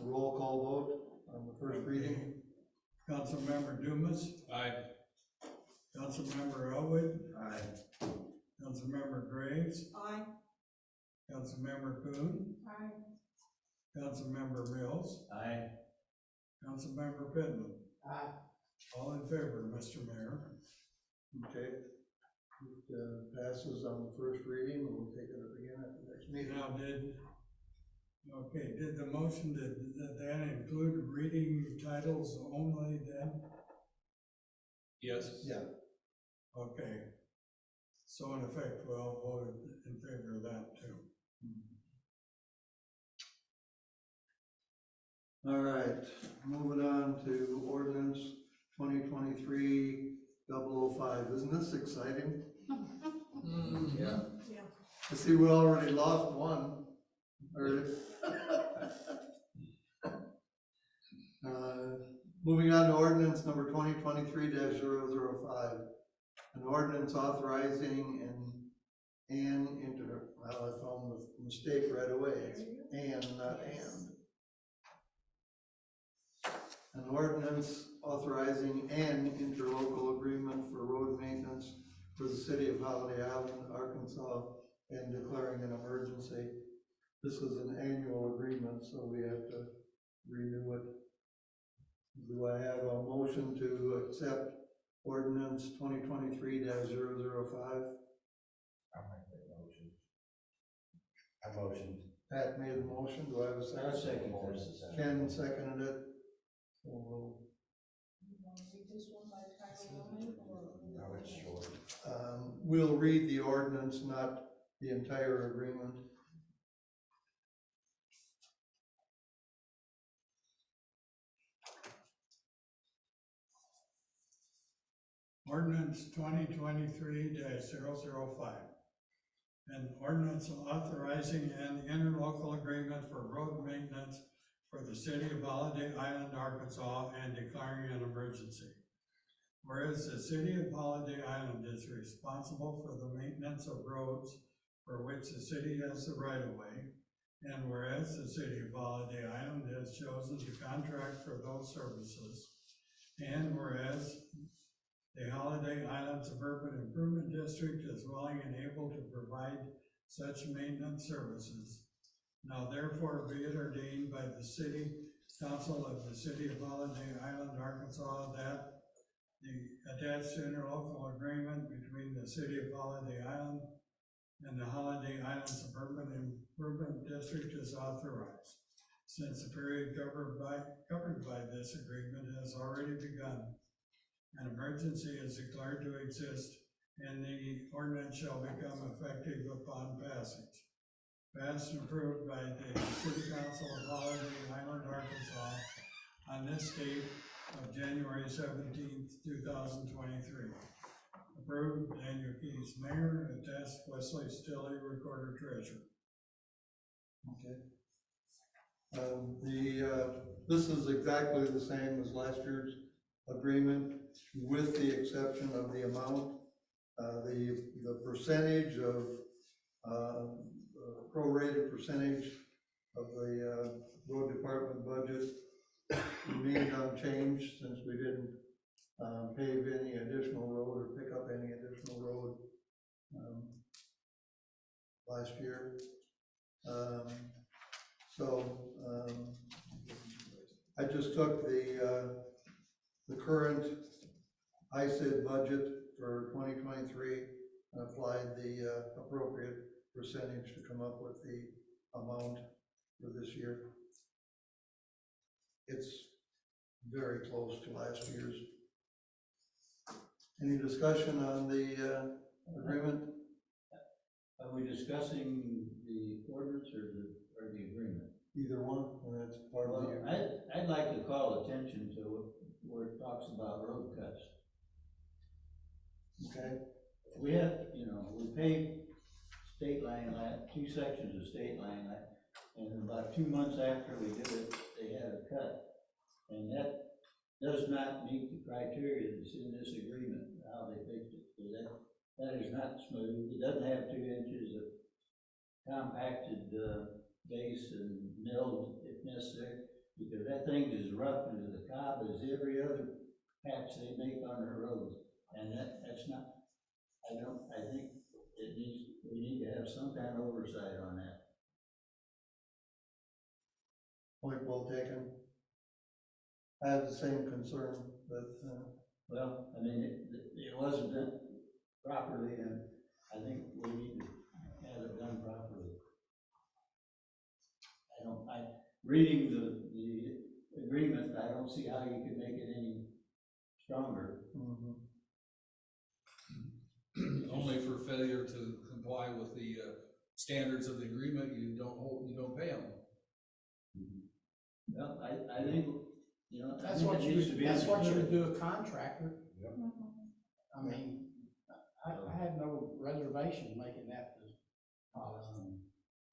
roll call vote on the first reading. Councilmember Dumas. Aye. Councilmember Elwood. Aye. Councilmember Graves. Aye. Councilmember Kuhn. Aye. Councilmember Mills. Aye. Councilmember Pittman. Aye. All in favor, Mr. Mayor. Okay. It passes on the first reading, we'll take it up again at the next meeting. Now, did the motion, did that include reading titles only then? Yes. Yeah, Okay. So in effect, we all voted in favor of that too. all right, moving on to ordinance 2023-005. Isn't this exciting? Yeah. Yeah. I see we already lost one. Moving on to ordinance number 2023-005. An ordinance authorizing well, I found the mistake right away. It's not and. An ordinance authorizing an interlocal agreement for road maintenance for the city of Holiday Island, Arkansas, and declaring an emergency. This is an annual agreement, so we have to renew it. Do I have a motion to accept ordinance 2023-005? I'll make that motion. I motioned. Pat made the motion, do I have a I'll second? second Morris this. is second. Ken seconded it. So we'll, You want to read this one by title only, or? No, it's short. we'll read the ordinance, not the entire agreement. Ordinance 2023-005. An ordinance authorizing an interlocal agreement for road maintenance for the city of Holiday Island, Arkansas, and declaring an emergency. Whereas the city of Holiday Island is responsible for the maintenance of roads for which the city has the right of way, and whereas the city of Holiday Island has chosen to contract for those services, and whereas the Holiday Island Suburban Improvement District is willing and able to provide such maintenance services. Now therefore be it ordained by the city council of the city of Holiday Island, Arkansas, that the attached interlocal agreement between the city of Holiday Island and the Holiday Island Suburban Improvement District is authorized. Since the period covered by this agreement has already begun, an emergency is declared to exist, and the ordinance shall become effective upon passage. Passed and approved by the City Council of Holiday Island, Arkansas, on this date of January 17th, 2023. Approved, Daniel Keys, Mayor, attached Wesley Stilley, Recorder Treasurer. Okay. This is exactly the same as last year's agreement, with the exception of the amount. The percentage of, prorated percentage of the, road department budget remained unchanged, since we didn't, pave any additional road or pick up any additional road, last year. I just took the current ICID budget for 2023 and applied the appropriate percentage to come up with the amount for this year. It's very close to last year's. Any discussion on the agreement? Are we discussing the ordinance or the agreement? Either one, and that's part of Well, the. I'd like to call attention to where it talks about road cuts. Okay, We have, we paved state line, 2 sections of state line, and about 2 months after we did it, they had a cut. And that does not meet the criteria that's in this agreement, how they fixed it. So that is not smooth. It doesn't have 2 inches of compacted base and milled if necessary, because that thing is rough as the cob as every other patch they make on their roads. And that's not, I think we need to have some kind of oversight on that. point well taken. I have the same concern, but, Well, I mean, it wasn't done, properly, and I think we need to have it done properly. Reading the agreement, I don't see how you could make it any stronger. Only for failure to comply with the, standards of the agreement, you don't pay them. Well, I think, you know, I That's think what it you needs to would, be that's what you would understood. do a contractor. I mean, I have no reservation making that the policy.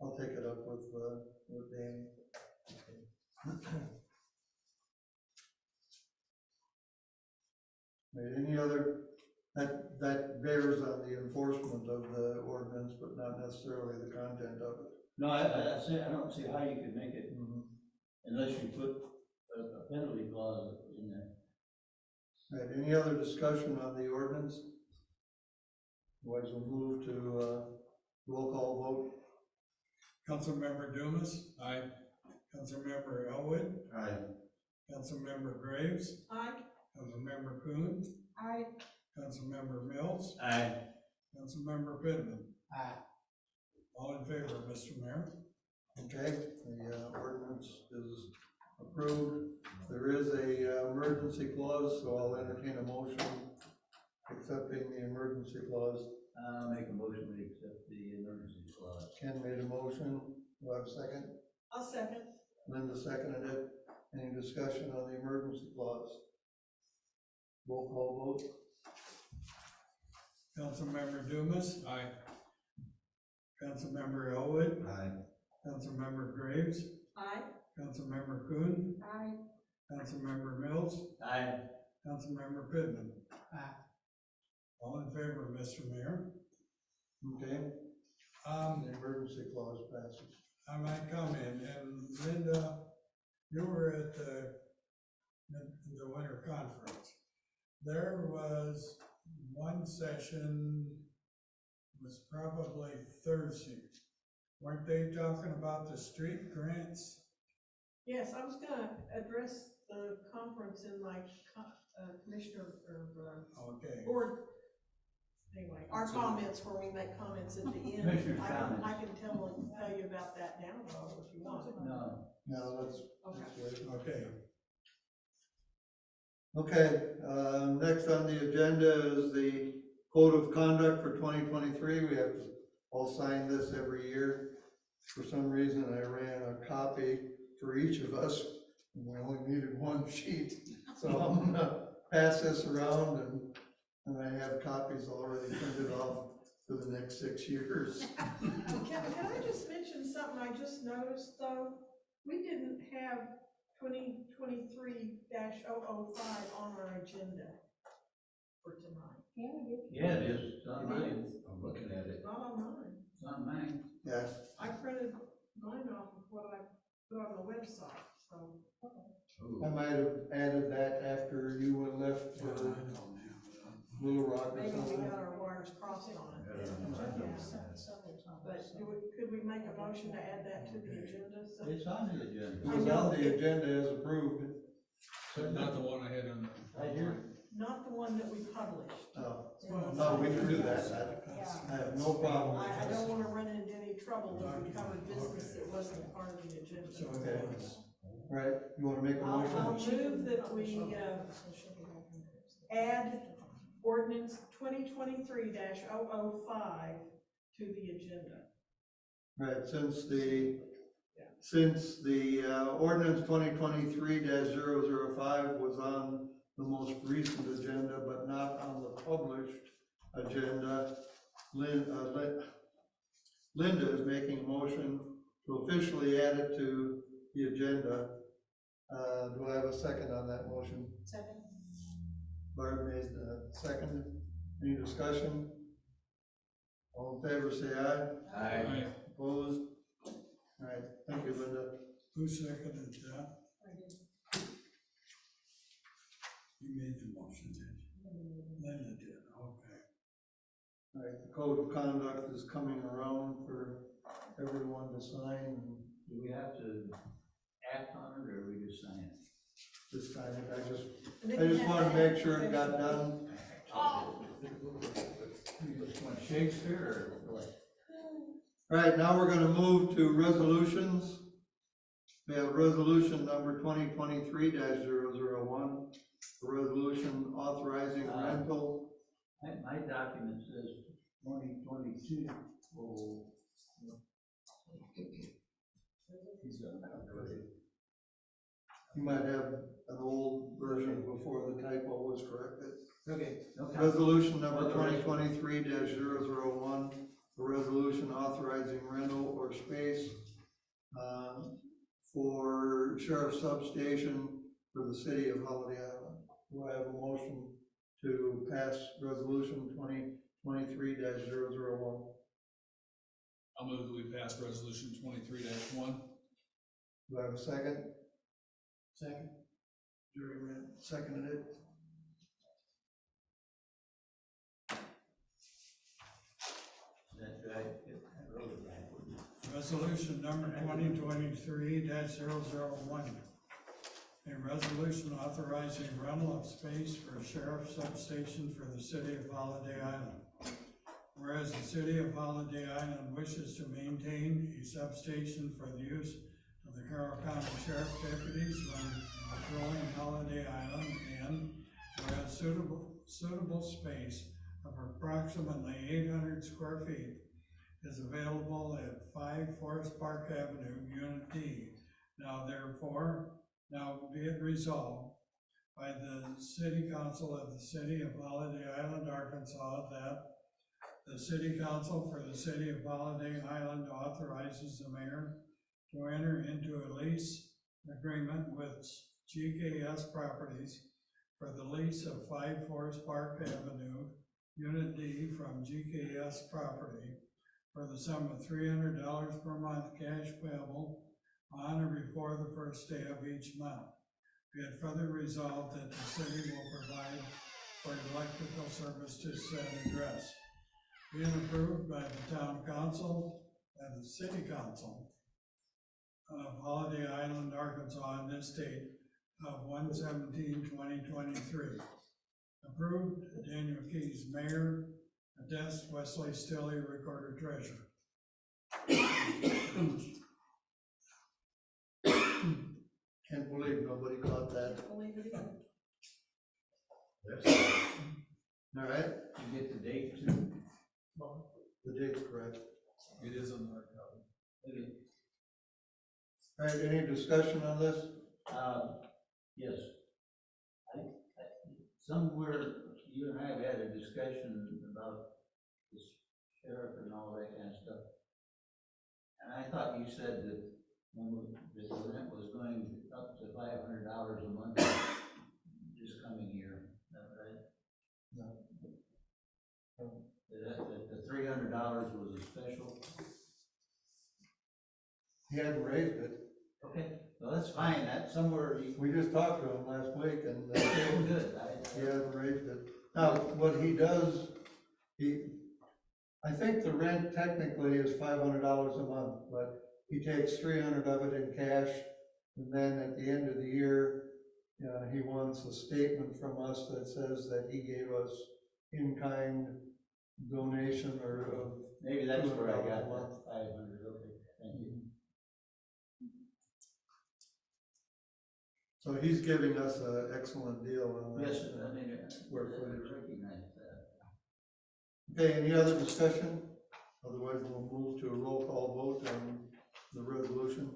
I'll take it up with Danny. Any other, that bears on the enforcement of the ordinance, but not necessarily the content of it. No, I don't see how you could make it unless you put a penalty clause in there. Right, any other discussion on the ordinance? Otherwise, we'll move to, roll call vote. Councilmember Dumas, Aye. Councilmember Elwood, Aye. Councilmember Graves, Aye. Councilmember Kuhn, Aye. Councilmember Mills, Aye. Councilmember Pittman. Aye. All in favor, Mr. Mayor? Okay, the ordinance is approved. There is a emergency clause, so I'll entertain a motion accepting the emergency clause. I'll make a motion to accept the emergency clause. Ken made a motion. Do I have a second? I'll second. Linda seconded it. Any discussion on the emergency clause? Roll call vote. Councilmember Dumas, Aye. Councilmember Elwood, Aye. Councilmember Graves, Aye. Councilmember Kuhn, Aye. Councilmember Mills, Aye. Councilmember Pittman. Aye. All in favor, Mr. Mayor? Okay, the emergency clause passes. I might comment, and Linda, you were at the winter conference. There was one session, was probably Thursday. Weren't they talking about the street grants? Yes, I was gonna address the conference in my commissioner or Okay, board. Anyway, our comments where we make comments at the end. Commissioner's I comments. can tell you about that now, though, if you want. No. Now, let's Okay. wait. okay. Okay, next on the agenda is the code of conduct for 2023. We have to all sign this every year. For some reason, I ran a copy for each of us, and we only needed one sheet. So I'm gonna pass this around, and I have copies already printed off for the next 6 years. Can I just mention something I just noticed, though? We didn't have 2023-005 on our agenda for tonight. Yeah, it is. It's on mine. I'm looking at it. Not on mine. It's on mine. Yes, I printed mine off of what I put on the website, so. I might have added that after you were left for Little Rock or Maybe we something. got our wires crossed on it. But could we make a motion to add that to the agenda? So- It's on the agenda. It was on the agenda as approved. Not the one I had on. Right here. Not the one that we published. Oh, no, we can do that. I have no problem with I this. don't wanna run into any trouble if we covered business that wasn't part of the agenda. So Okay. Right, you wanna make a I'll motion? move that we, add ordinance 2023-005 to the agenda. Right, since the ordinance 2023-005 was on the most recent agenda, but not on the published agenda, Linda is making a motion to officially add it to the agenda. Do I have a second on that motion? Second. Barb made the second. Any discussion? All in favor, say aye. Aye. Opposed? All right, thank you, Linda. Who seconded that? You made the motion, did you? Linda did, okay. All right, the code of conduct is coming around for everyone to sign, and Do we have to act on it, or we just sign it? this time, I just wanted to make sure it got done. Oh. You want Shakespeare or what? All right, now we're gonna move to resolutions. We have resolution number 2023-001, a resolution authorizing rental. My document says 2022. Oh. You might have an old version before the typo was corrected. Okay. Okay. Resolution number 2023-001, a resolution authorizing rental or space for sheriff's substation for the city of Holiday Island. Do I have a motion to pass resolution 2023-001? I'll move that we pass resolution 23-1. Do I have a second? Second. Jerry seconded it. That's right. I wrote it backwards. Resolution number 2023-001. A resolution authorizing rental of space for a sheriff's substation for the city of Holiday Island. Whereas the city of Holiday Island wishes to maintain a substation for the use of the Carroll County Sheriff deputies when patrolling Holiday Island, and whereas suitable space of approximately 800 square feet is available at 5 Forest Park Avenue, Unit D. Now be it resolved by the City Council of the City of Holiday Island, Arkansas, that the City Council for the City of Holiday Island authorizes the mayor to enter into a lease agreement with GKS Properties for the lease of 5 Forest Park Avenue, Unit D from GKS Property for the sum of $300 per month cash payable on or before the first day of each month. Be it further resolved that the city will provide for electrical service to said address. Being approved by the town council and the city council of Holiday Island, Arkansas, in this date of 1/17/2023. Approved, Daniel Keys, Mayor. Attest, Wesley Stilley, Recorder Treasurer. Can't believe nobody caught that. Believe it either. All right, You get the date too? the date's correct. It is on the hard copy. Okay. All right, any discussion on this? Yes. Somewhere you and I have had a discussion about the sheriff and all that kind of stuff. And I thought you said that the rent was going up to $500 a month this coming year, is that right? No. That the $300 was a special? He hadn't raised it. Okay, well, that's fine, that's somewhere you. We just talked to him last week and Good, he hasn't raised it. Now, what he does, I think the rent technically is $500 a month, but he takes 300 of it in cash. And then at the end of the year, he wants a statement from us that says that he gave us in-kind donation or Maybe that's where I $200 got a month. that 500, okay, thank you. So he's giving us an excellent deal on that. Yes, I mean, Square footage. recognize that. Okay, any other discussion? Otherwise, we'll move to a roll call vote on the resolution.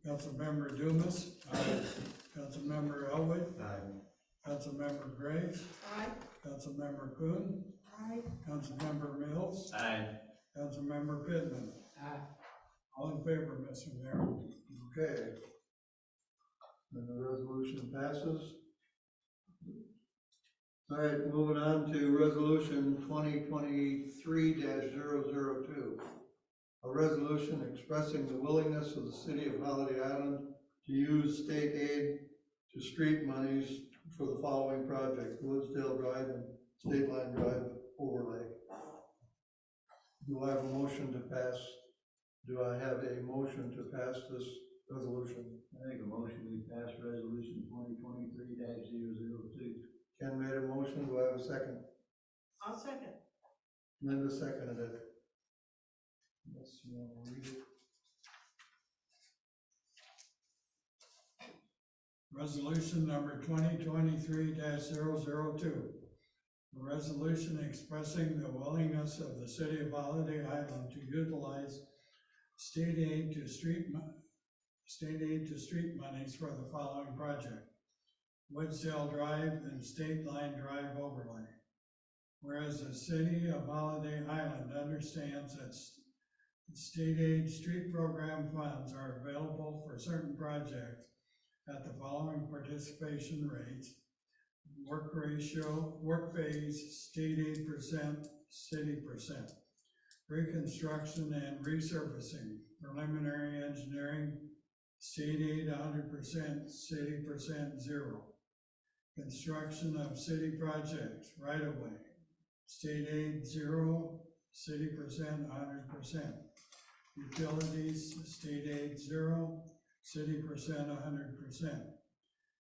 Councilmember Dumas. Aye. Councilmember Elwood. Aye. Councilmember Graves. Aye. Councilmember Kuhn. Aye. Councilmember Mills. Aye. Councilmember Pittman. Aye. All in favor, Mr. Mayor. Okay. And the resolution passes. All right, moving on to resolution 2023-002. A resolution expressing the willingness of the city of Holiday Island to use state aid to street monies for the following projects: Woodsdale Drive and State Line Drive overlay. Do I have a motion to pass? Do I have a motion to pass this resolution? I make a motion, we pass resolution 2023-002. Ken made a motion, do I have a second? I'll second. Linda seconded it. Unless you want to read it. Resolution number 2023-002. A resolution expressing the willingness of the city of Holiday Island to utilize state aid to street monies for the following project: Woodsdale Drive and State Line Drive overlay. Whereas the city of Holiday Island understands that state aid street program funds are available for certain projects at the following participation rates: work ratio, work phase, state aid %, city %. Reconstruction and resurfacing, preliminary engineering, state aid 100%, city % 0. Construction of city projects, right of way, state aid 0, city % 100%. Utilities, state aid 0, city % 100%.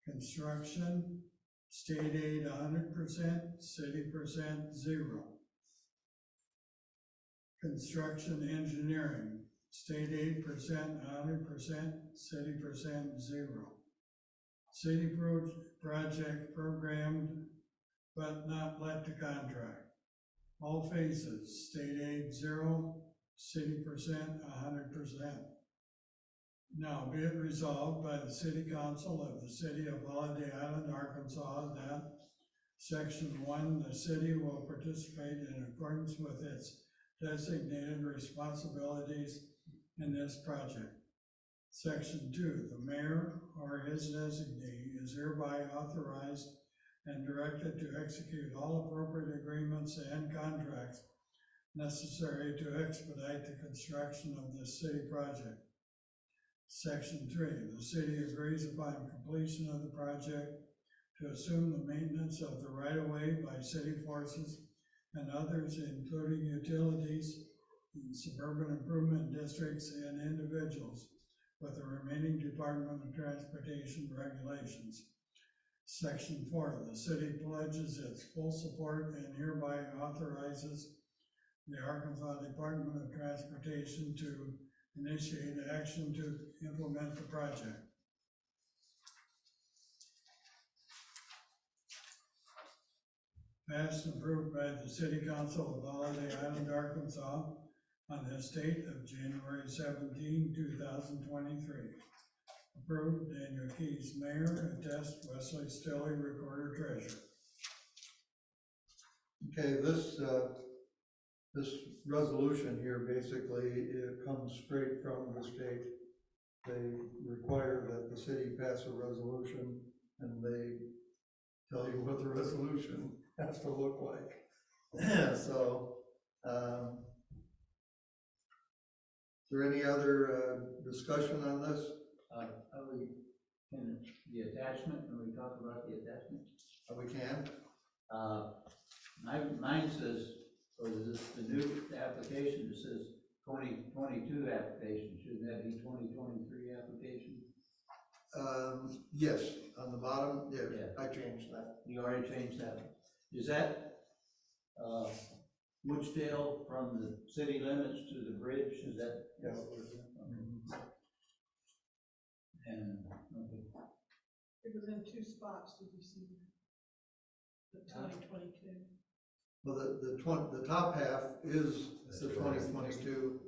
Construction, state aid 100%, city % 0. Construction engineering, state aid 100%, city % 0. City project programmed but not let to contract. All phases, state aid 0, city % 100%. Now be it resolved by the City Council of the City of Holiday Island, Arkansas, that Section 1, the city will participate in accordance with its designated responsibilities in this project. Section 2, the mayor or his designee is hereby authorized and directed to execute all appropriate agreements and contracts necessary to expedite the construction of this city project. Section 3, the city agrees upon completion of the project to assume the maintenance of the right-of-way by city forces and others, including utilities, suburban improvement districts, and individuals, with the remaining Department of Transportation regulations. Section 4, the city pledges its full support and hereby authorizes the Arkansas Department of Transportation to initiate action to implement the project. Passed and approved by the City Council of Holiday Island, Arkansas on this date of January 17, 2023. Approved, Daniel Keys, Mayor. Attest, Wesley Stilley, Recorder Treasurer. Okay, this resolution here, basically, it comes straight from the state. They require that the city pass a resolution, and they tell you what the resolution has to look like. So, is there any other discussion on this? Can the attachment, can we talk about the attachment? We can. Mine says, or this, the new application, it says 2022 application, shouldn't that be 2023 application? Yes, on the bottom, yeah, Yeah. I changed that. You already changed that. Is that, Woodsdale from the city limits to the bridge, is that? Yeah. And, okay. It was in two spots, did you see? The 2022. Well, the top half is the 2022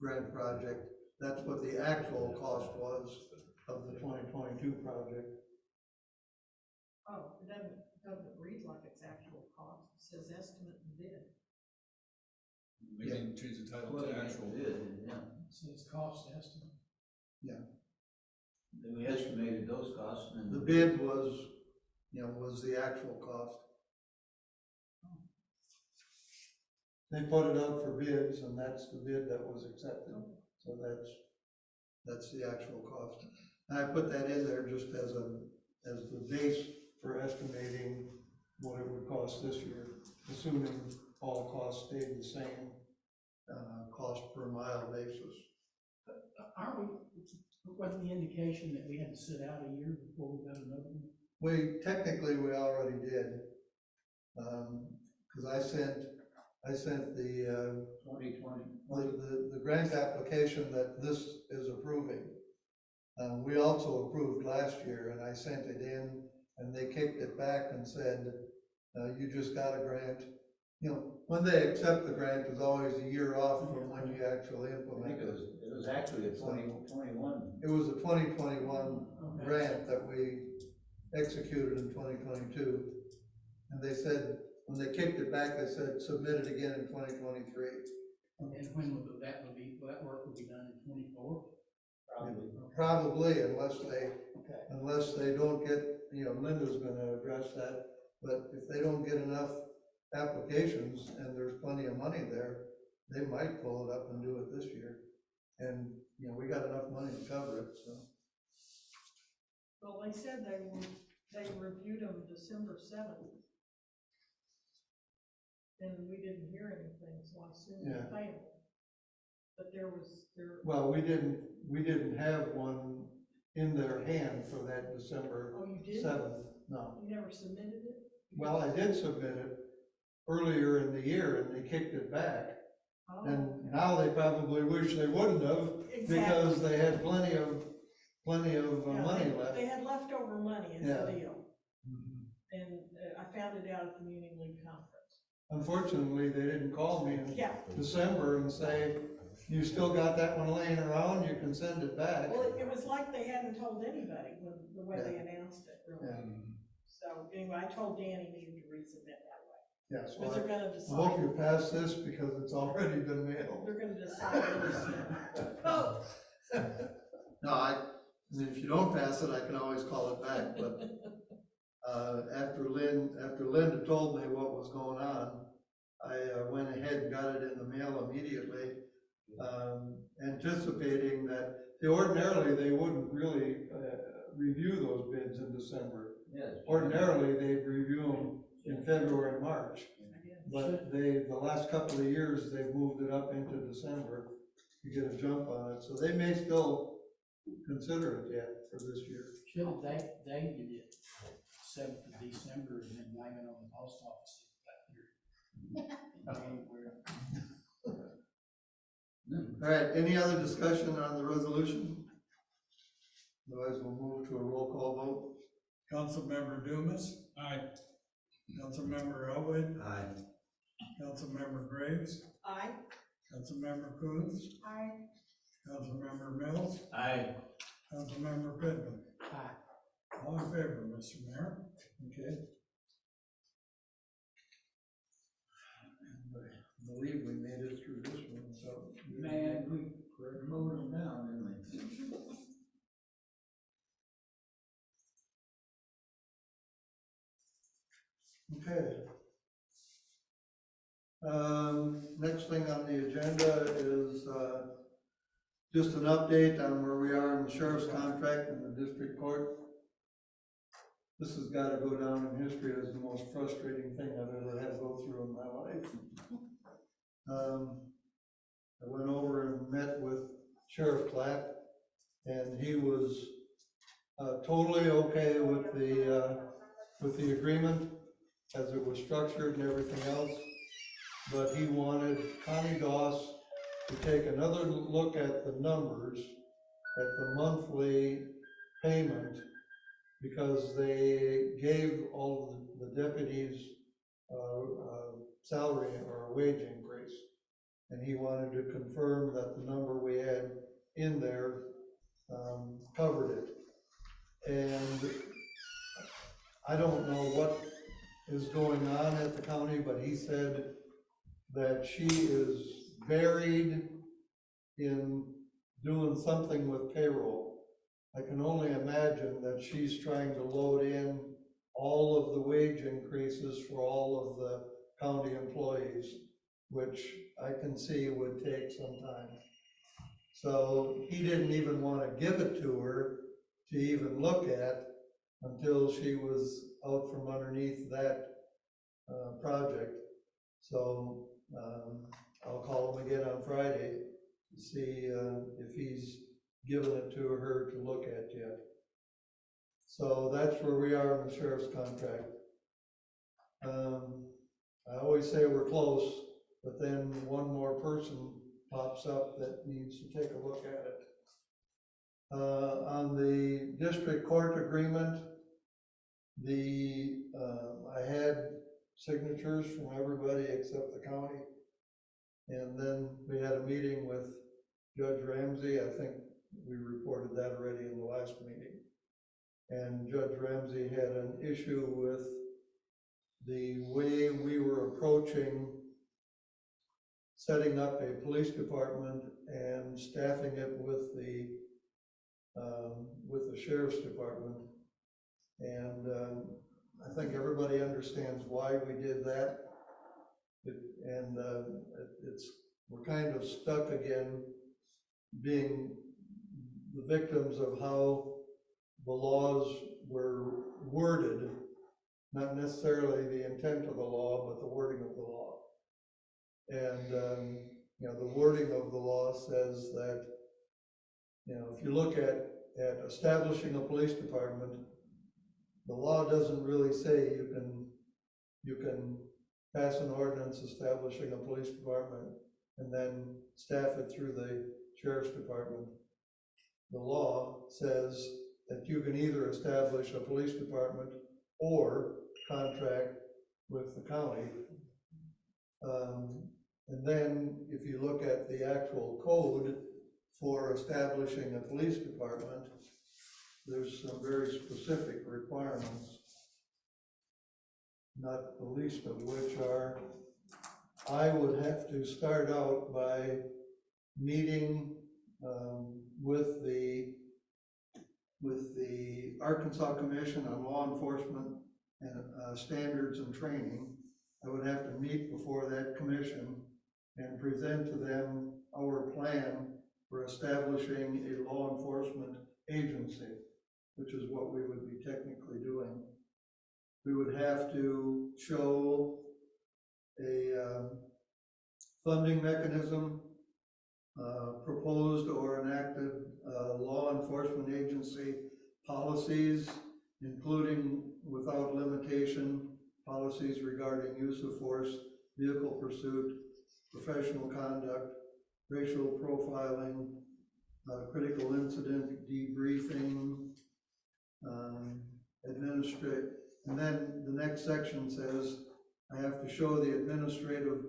grant project. That's what the actual cost was of the 2022 project. Oh, it doesn't read like it's actual cost, it says estimate and bid. We can change the title Well, to yeah, actual. it is, yeah. So it's cost estimate. Then we estimated those costs and The then. bid was, was the actual cost. They put it out for bids, and that's the bid that was accepted, so that's the actual cost. And I put that in there just as the base for estimating what it would cost this year, assuming all costs stayed the same, cost per mile basis. Aren't we, wasn't the indication that we had to sit out a year before we got another one? Technically, we already did, because I sent I sent the 2020. grant application that this is approving. We also approved last year, and I sent it in, and they kicked it back and said, you just got a grant. You know, when they accept the grant is always a year off from when you actually I implement think it. it was actually a 2021. It was a 2021 grant that we executed in 2022. And they said, when they kicked it back, they said, submit it again in 2023. And when would that work would be done in 24? Probably. Probably, Okay. unless they don't get, you know, Linda's gonna address that, but if they don't get enough applications and there's plenty of money there, they might pull it up and do it this year. And, you know, we got enough money to cover it, so. Well, they said they reviewed them December 7th. And we didn't hear anything, so I assumed Yeah. they failed. But there, Well, we didn't have one in their hand for that December oh, you did? 7th, no. You never submitted it? Well, I did submit it earlier in the year and they kicked it back. Oh, And now they probably wish they wouldn't have, exactly. because they had plenty of Yeah, money left. They had leftover money is Yeah. the deal. And I found it out at the Union League conference. Unfortunately, they didn't call me in Yeah, December and say, you still got that one laying around, you can send it back. well, it was like they hadn't told anybody when, the way they announced it, really. Yeah. So anyway, I told Dan he needed to resubmit that way. Yeah, so Because they're gonna I hope decide, you pass this because it's already been mailed. they're gonna decide. Oh, No, I mean, if you don't pass it, I can always call it back, but, after Linda told me what was going on, I went ahead and got it in the mail immediately, anticipating that, ordinarily, they wouldn't really, review those bids in December. Yes. Ordinarily, they'd review them in February, March, but the last couple of years, they've moved it up into December to get a jump on it, so they may still consider it yet for this year. Should have dated it 7th of December and then blame it on the post office back here. All right, any other discussion on the resolution? Otherwise, we'll move to a roll call vote. Councilmember Dumas, Aye. Councilmember Elwood, Aye. Councilmember Graves, aye. Councilmember Coons, Aye. Councilmember Mills, Aye. Councilmember Pittman. Aye. All in favor, Mr. Mayor? Okay. I believe we made it through this one, so. Man, we mowed them down, didn't we? Okay. Next thing on the agenda is, just an update on where we are in the sheriff's contract in the district court. This has gotta go down in history as the most frustrating thing I've ever had to go through in my life. I went over and met with Sheriff Clapp, and he was, totally okay with the agreement as it was structured and everything else. But he wanted Connie Doss to take another look at the numbers, at the monthly payment, because they gave all the deputies salary or wage increase. And he wanted to confirm that the number we had in there covered it. And I don't know what is going on at the county, but he said that she is buried in doing something with payroll. I can only imagine that she's trying to load in all of the wage increases for all of the county employees, which I can see would take some time. So he didn't even want to give it to her to even look at until she was out from underneath that project. So I'll call him again on Friday to see if he's given it to her to look at yet. So that's where we are in the sheriff's contract. I always say we're close, but then one more person pops up that needs to take a look at it. On the district court agreement, I had signatures from everybody except the county. And then we had a meeting with Judge Ramsey. I think we reported that already in the last meeting. And Judge Ramsey had an issue with the way we were approaching setting up a police department and staffing it with the sheriff's department. And I think everybody understands why we did that. We're kind of stuck again being the victims of how the laws were worded, not necessarily the intent of the law, but the wording of the law. And the wording of the law says that, if you look at establishing a police department, the law doesn't really say you can pass an ordinance establishing a police department and then staff it through the sheriff's department. The law says that you can either establish a police department or contract with the county. And then if you look at the actual code for establishing a police department, there's some very specific requirements, not the least of which are, I would have to start out by meeting with the Arkansas Commission on Law Enforcement and Standards and Training. I would have to meet before that commission and present to them our plan for establishing a law enforcement agency, which is what we would be technically doing. We would have to show a funding mechanism, proposed or enacted law enforcement agency policies, including without limitation, policies regarding use of force, vehicle pursuit, professional conduct, racial profiling, critical incident debriefing, and then the next section says, I have to show the administrative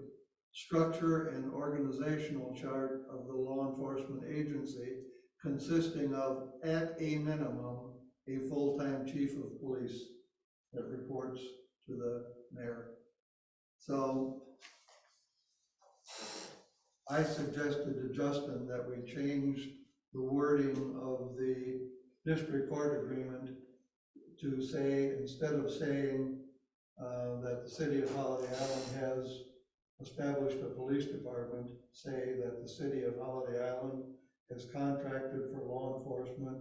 structure and organizational chart of the law enforcement agency, consisting of, at a minimum, a full-time chief of police that reports to the mayor. So I suggested to Justin that we change the wording of the district court agreement to say, instead of saying that the city of Holiday Island has established a police department, say that the city of Holiday Island has contracted for law enforcement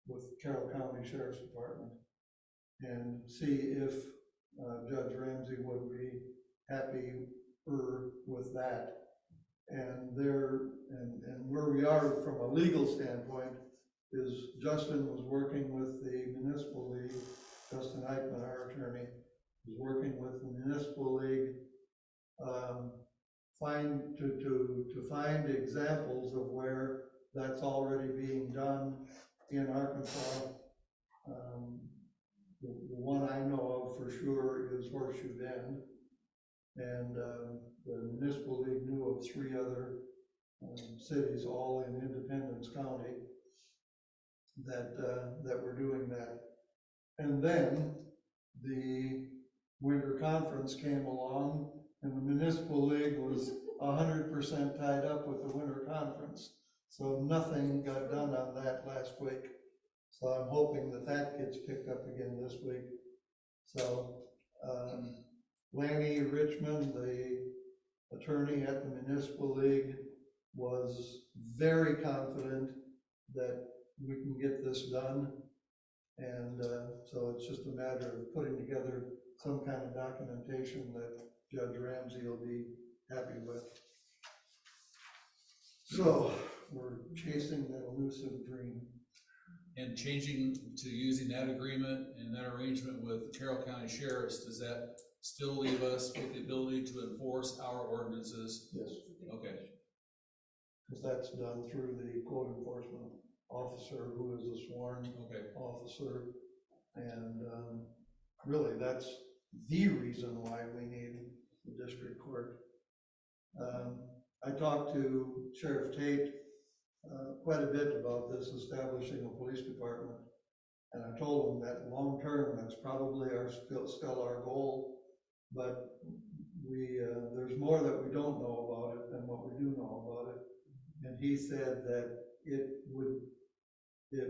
with Carroll County Sheriff's Department, and see if Judge Ramsey would be happy with that. And where we are from a legal standpoint is Justin was working with the Municipal League. Justin Eichmann, our attorney, was working with the Municipal League to find examples of where that's already being done in Arkansas. The one I know of for sure is Horseshoe Bend, and the Municipal League knew of 3 other cities, all in Independence County, that were doing that. And then the winter conference came along, and the Municipal League was 100% tied up with the winter conference. So nothing got done on that last week. So I'm hoping that gets picked up again this week. So Lanny Richmond, the attorney at the Municipal League, was very confident that we can get this done. And so it's just a matter of putting together some kind of documentation that Judge Ramsey will be happy with. So we're chasing that elusive dream. And changing to using that agreement and that arrangement with Carroll County Sheriffs, does that still leave us with the ability to enforce our ordinances? Yes, Okay, because that's done through the code enforcement officer who is a sworn okay, officer. And, really, that's the reason why we need the district court. I talked to Sheriff Tate, quite a bit about this, establishing a police department. And I told him that long-term, that's probably still our goal, but there's more that we don't know about it than what we do know about it. And he said that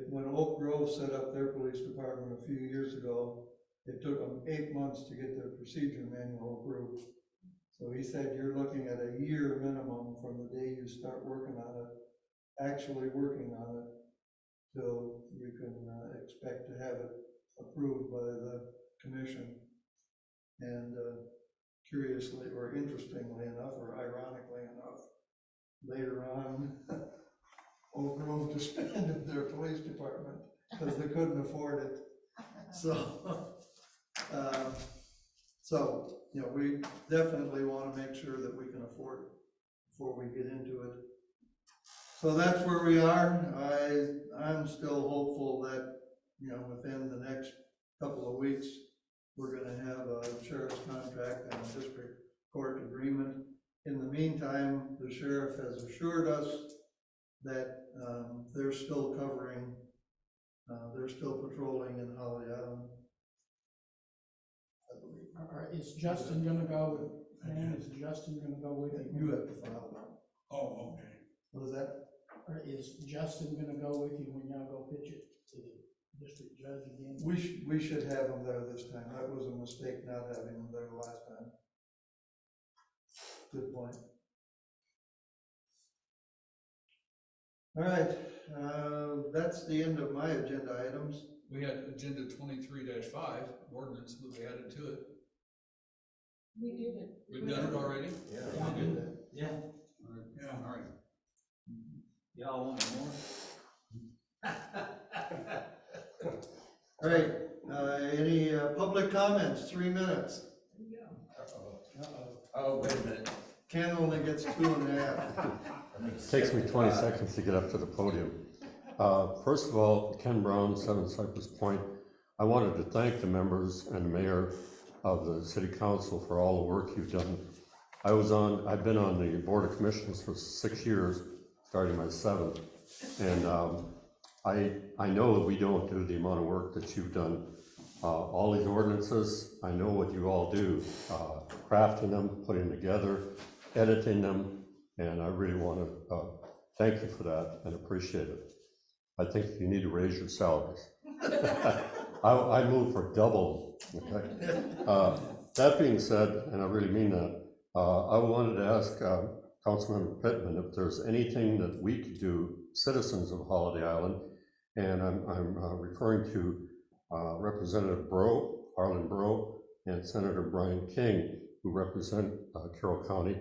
when Oak Grove set up their police department a few years ago, it took them 8 months to get their procedure manual approved. So he said, you're looking at a year minimum from the day you start working on it, actually working on it, till you can expect to have it approved by the commission. And curiously, or interestingly enough, or ironically enough, later on, Oak Grove disbanded their police department because they couldn't afford it. So, you know, we definitely want to make sure that we can afford it before we get into it. So that's where we are. I'm still hopeful that, you know, within the next couple of weeks, we're gonna have a sheriff's contract and a district court agreement. In the meantime, the sheriff has assured us that they're still patrolling in Holly Island, I believe. Is Justin gonna go with, is Justin gonna go with you? You have to file that. Oh, okay. What is that? Or is Justin gonna go with you when y'all go pitch it to the district judge again? We should have them there this time. That was a mistake not having them there last time. Good point. All right, that's the end of my agenda items. we had agenda 23-5, ordinance, but we added to it. We did it. We've done it already? Yeah. We did that. Yeah. All right. Yeah. All right. Y'all want more? All right, any public comments? 3 minutes. Oh, wait a minute. Ken only gets 2.5. Takes me 20 seconds to get up to the podium. First of all, Ken Brown, 7 Cypress Point. I wanted to thank the members and the mayor of the city council for all the work you've done. I've been on the board of commissioners for 6 years, starting my 7th. And I know that we don't do the amount of work that you've done. All these ordinances, I know what you all do, crafting them, putting them together, editing them, and I really want to thank you for that and appreciate it. I think you need to raise your salaries. I move for double, okay? That being said, and I really mean that, I wanted to ask Councilmember Pittman if there's anything that we could do, citizens of Holiday Island, and I'm referring to Representative Breaux, Harlan Breaux, and Senator Brian King, who represent Carroll County,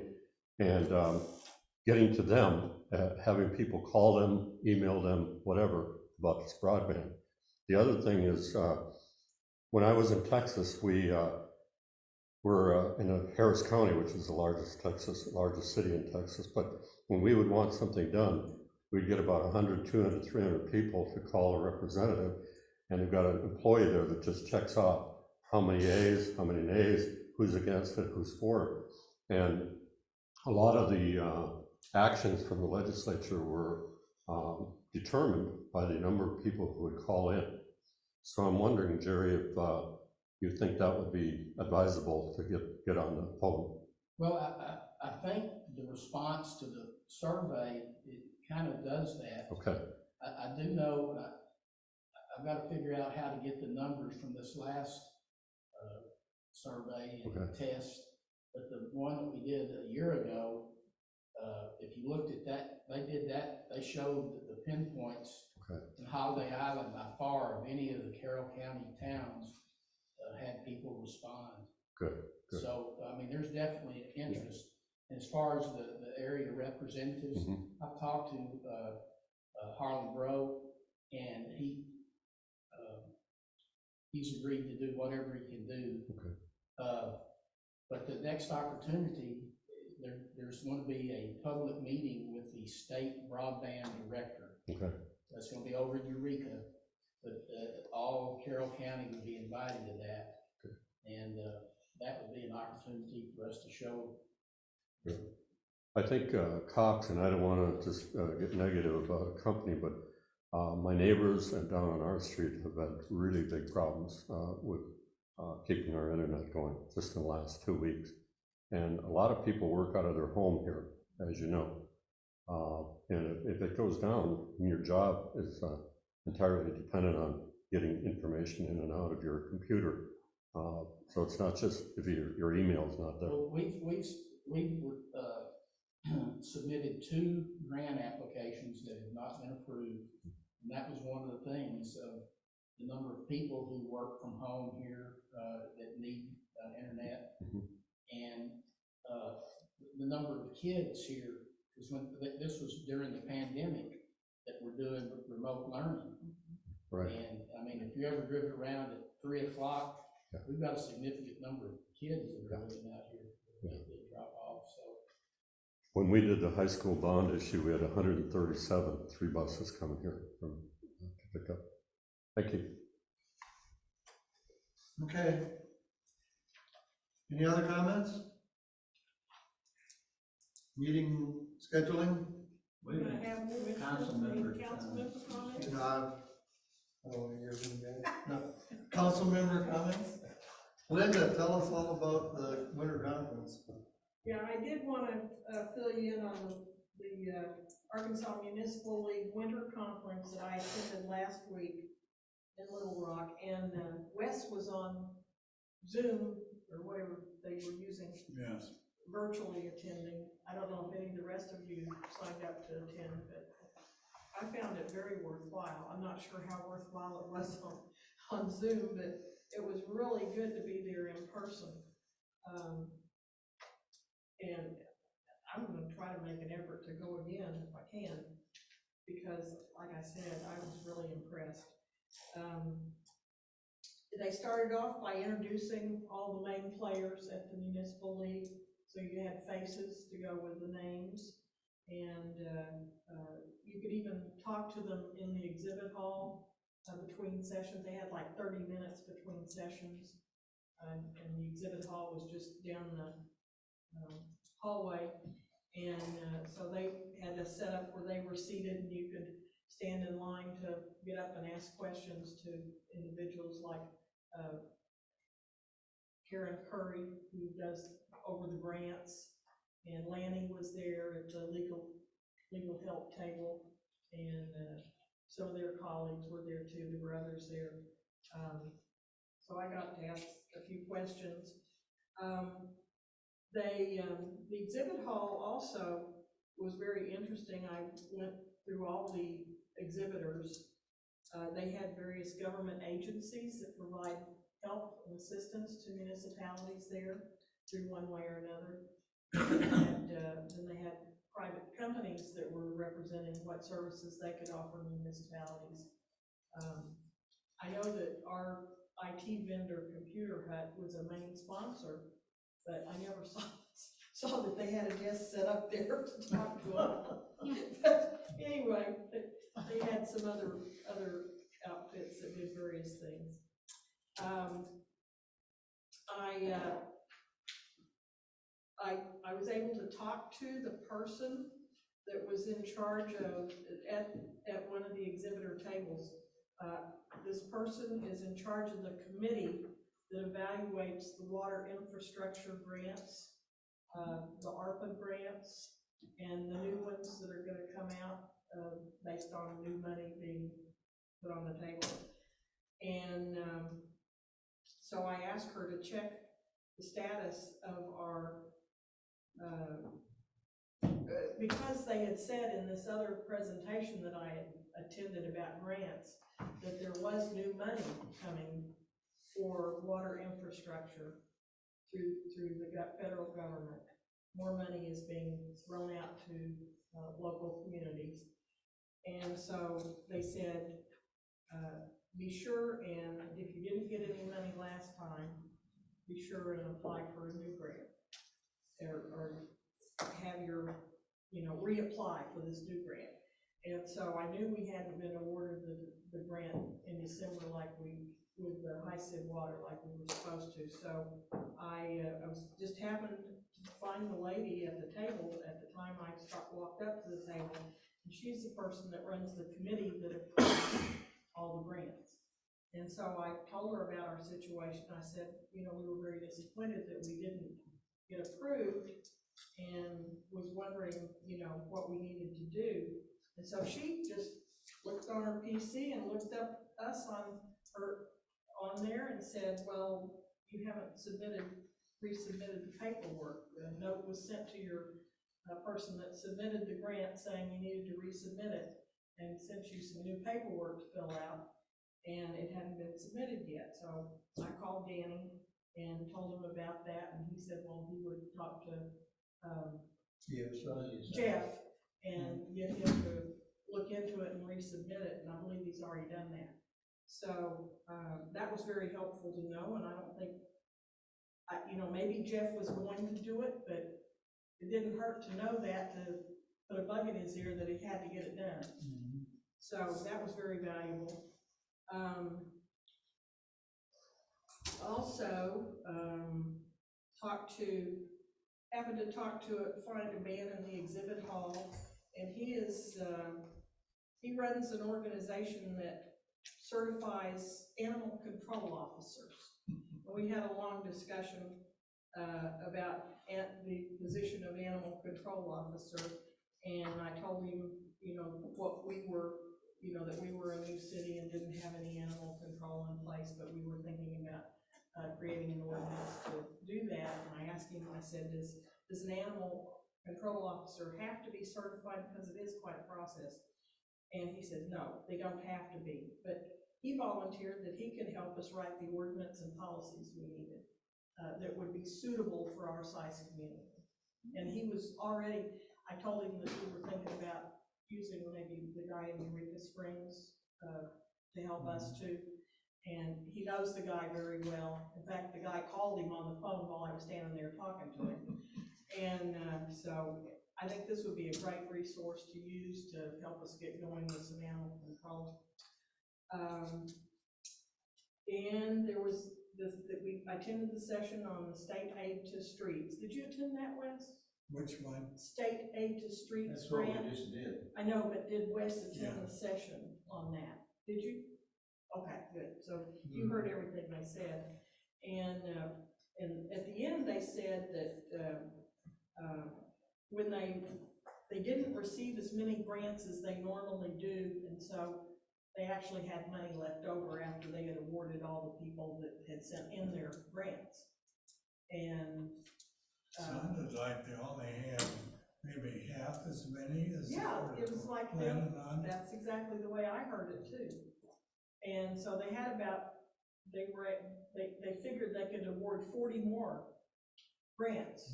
and getting to them, having people call them, email them, whatever, about this broadband. The other thing is, when I was in Texas, we were in Harris County, which is the largest city in Texas, but when we would want something done, we'd get about 100, 200, 300 people to call a representative, and we've got an employee there that just checks off how many yeas, how many nays, who's against it, who's for it. And a lot of the actions from the legislature were determined by the number of people who would call in. So I'm wondering, Jerry, if you think that would be advisable to get on the phone. Well, I think the response to the survey, it kind of does that. Okay. I do know, I've got to figure out how to get the numbers from this last survey and test, but the one that we did a year ago, if you looked at that, they showed the pinpoints in Holiday Island by far of any of the Carroll County towns had people respond. Good. So, I mean, there's definitely an interest. Yeah. As far as the area representatives, I've talked to Harlan Breaux, and he's agreed to do whatever he can do. But the next opportunity, there's going to be a public meeting with the state broadband director. Okay. That's gonna be over in Eureka, but, all Carroll County would be invited to that. Good. And, that would be an opportunity for us to show. I think Cox, and I don't want to just get negative about a company, but my neighbors and down on our street have had really big problems with keeping our internet going just in the last 2 weeks. And a lot of people work out of their home here, as you know. And if it goes down, your job is entirely dependent on getting information in and out of your computer. So it's not just if your email's not there. Well, we've submitted 2 grant applications that have not been approved. And that was one of the things of the number of people who work from home here, that need internet. Mhm. And, the number of kids here, because when, this was during the pandemic that we're doing remote learning. Right. And, I mean, if you ever driven around at 3 o'clock, Yeah. we've got a significant number of kids that are Yeah. living out here Yeah. that drop off, so. When we did the high school bond issue, we had 137 3 buses coming here from to pick up. Thank you. Okay. Any other comments? Meeting scheduling? Wait a We're gonna minute. have more Council member council member comments? Oh, you're doing that? No. Council member comments? Linda, tell us all about the winter conference. Yeah, I did want to fill you in on the Arkansas Municipal League Winter Conference that I attended last week in Little Rock, and Wes was on Zoom, or whatever they were using, Yes. virtually attending. I don't know if any of the rest of you signed up to attend, but I found it very worthwhile. I'm not sure how worthwhile it was on Zoom, but it was really good to be there in person. And I'm gonna try to make an effort to go again if I can, because like I said, I was really impressed. They started off by introducing all the main players at the municipal league, so you had faces to go with the names, and you could even talk to them in the exhibit hall between sessions. They had like 30 minutes between sessions, and the exhibit hall was just down the hallway, and so they had a setup where they were seated and you could stand in line to get up and ask questions to individuals like Karen Curry, who does over the grants, and Lanny was there at the legal help table, and some of their colleagues were there too. There were others there. So I got to ask a few questions. The exhibit hall also was very interesting. I went through all the exhibitors. They had various government agencies that provide help and assistance to municipalities there through one way or another. And then they had private companies that were representing what services they could offer municipalities. I know that our IT vendor, Computer Hut, was a main sponsor, but I never saw that they had a desk set up there to talk to them. But anyway, they had some other outfits that did various things. I was able to talk to the person that was in charge of, at one of the exhibitor tables. This person is in charge of the committee that evaluates the water infrastructure grants, the ARPA grants, and the new ones that are gonna come out based on new money being put on the table. And so I asked her to check the status of our, because they had said in this other presentation that I had attended about grants, that there was new money coming for water infrastructure through the federal government. More money is being thrown out to local communities. And so they said, be sure, and if you didn't get any money last time, be sure and apply for a new grant. Or have your, reapply for this new grant. And so I knew we hadn't been awarded the grant in December with the high SID water like we were supposed to. So I was just happened to find the lady at the table at the time I walked up to the table, and she's the person that runs the committee that approves all the grants. And so I told her about our situation. I said, we were very disappointed that we didn't get approved, and was wondering, what we needed to do. And so she just looked on her PC and looked up us on there and said, well, you haven't resubmitted the paperwork. A note was sent to your person that submitted the grant saying you needed to resubmit it, and sent you some new paperwork to fill out, and it hadn't been submitted yet. So I called Danny and told him about that, and he said, well, he would talk to Jeff and get him to look into it and resubmit it, and I believe he's already done that. So that was very helpful to know, and I don't think, maybe Jeff was going to do it, but it didn't hurt to know that, to put a bug in his ear that he had to get it done. Mm-hmm. So that was very valuable. Also, happened to find a man in the exhibit hall, and he runs an organization that certifies animal control officers. We had a long discussion about the position of animal control officer, and I told him, what we were, that we were a new city and didn't have any animal control in place, but we were thinking about creating an ordinance to do that. And I asked him, I said, does an animal control officer have to be certified, because it is quite a process? And he said, no, they don't have to be, but he volunteered that he could help us write the ordinance and policies we needed that would be suitable for our size community. And he was already, I told him that we were thinking about using maybe the guy in Eureka Springs to help us too. And he knows the guy very well. In fact, the guy called him on the phone while I was standing there talking to him. And so I think this would be a great resource to use to help us get going with some animal control. And there was I attended the session on the state aid to streets. Did you attend that, Wes? Which one? State aid to streets That's what grant? we just did. I know, but did Wes attend Yeah. the session on that? Did you? Okay, good. So you heard everything they said. And at the end, they said that when they didn't receive as many grants as they normally do, and so they actually had money left over after they had awarded all the people that had sent in their grants. And Sounded like they only had maybe half as many as they yeah, were it was like planning on. that's exactly the way I heard it too. And so they had they figured they could award 40 more grants.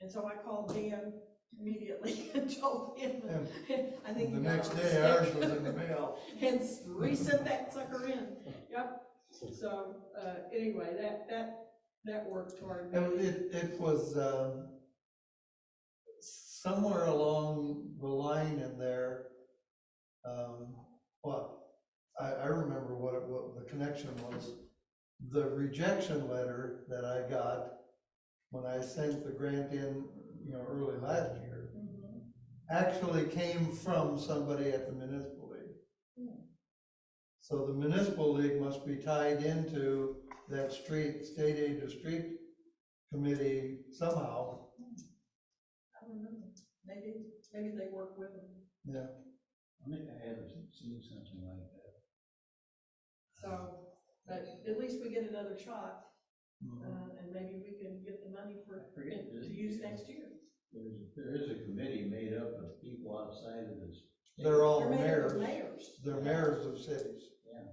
And so I called Dan immediately and told him, I think The he got next on day, stick ours was in the mail. and resent that sucker in. Yep. So anyway, that worked toward me. It was somewhere along the line in there. I remember what the connection was. The rejection letter that I got when I sent the grant in, early last year, actually came from somebody at the municipal league. So the municipal league must be tied into that state aid to street committee somehow. I don't know. Maybe they work with them. Yeah. I think I had seen something like that. So, but at least we get another shot, and maybe we can get the money to use next year. There is a committee made up of people outside of this. They're all They're made up of mayors. mayors. They're mayors of cities. Yeah.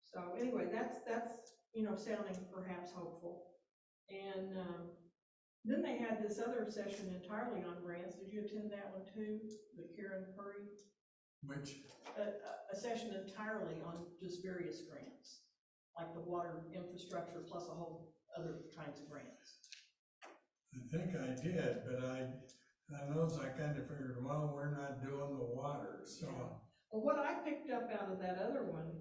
So anyway, that's sounding perhaps hopeful. And then they had this other session entirely on grants. Did you attend that one too? The Karen Curry? Which, A session entirely on just various grants. like the water infrastructure plus a whole other kinds of grants. I think I did, but on those, I kind of figured, well, we're not doing the water, so. Well, what I picked up out of that other one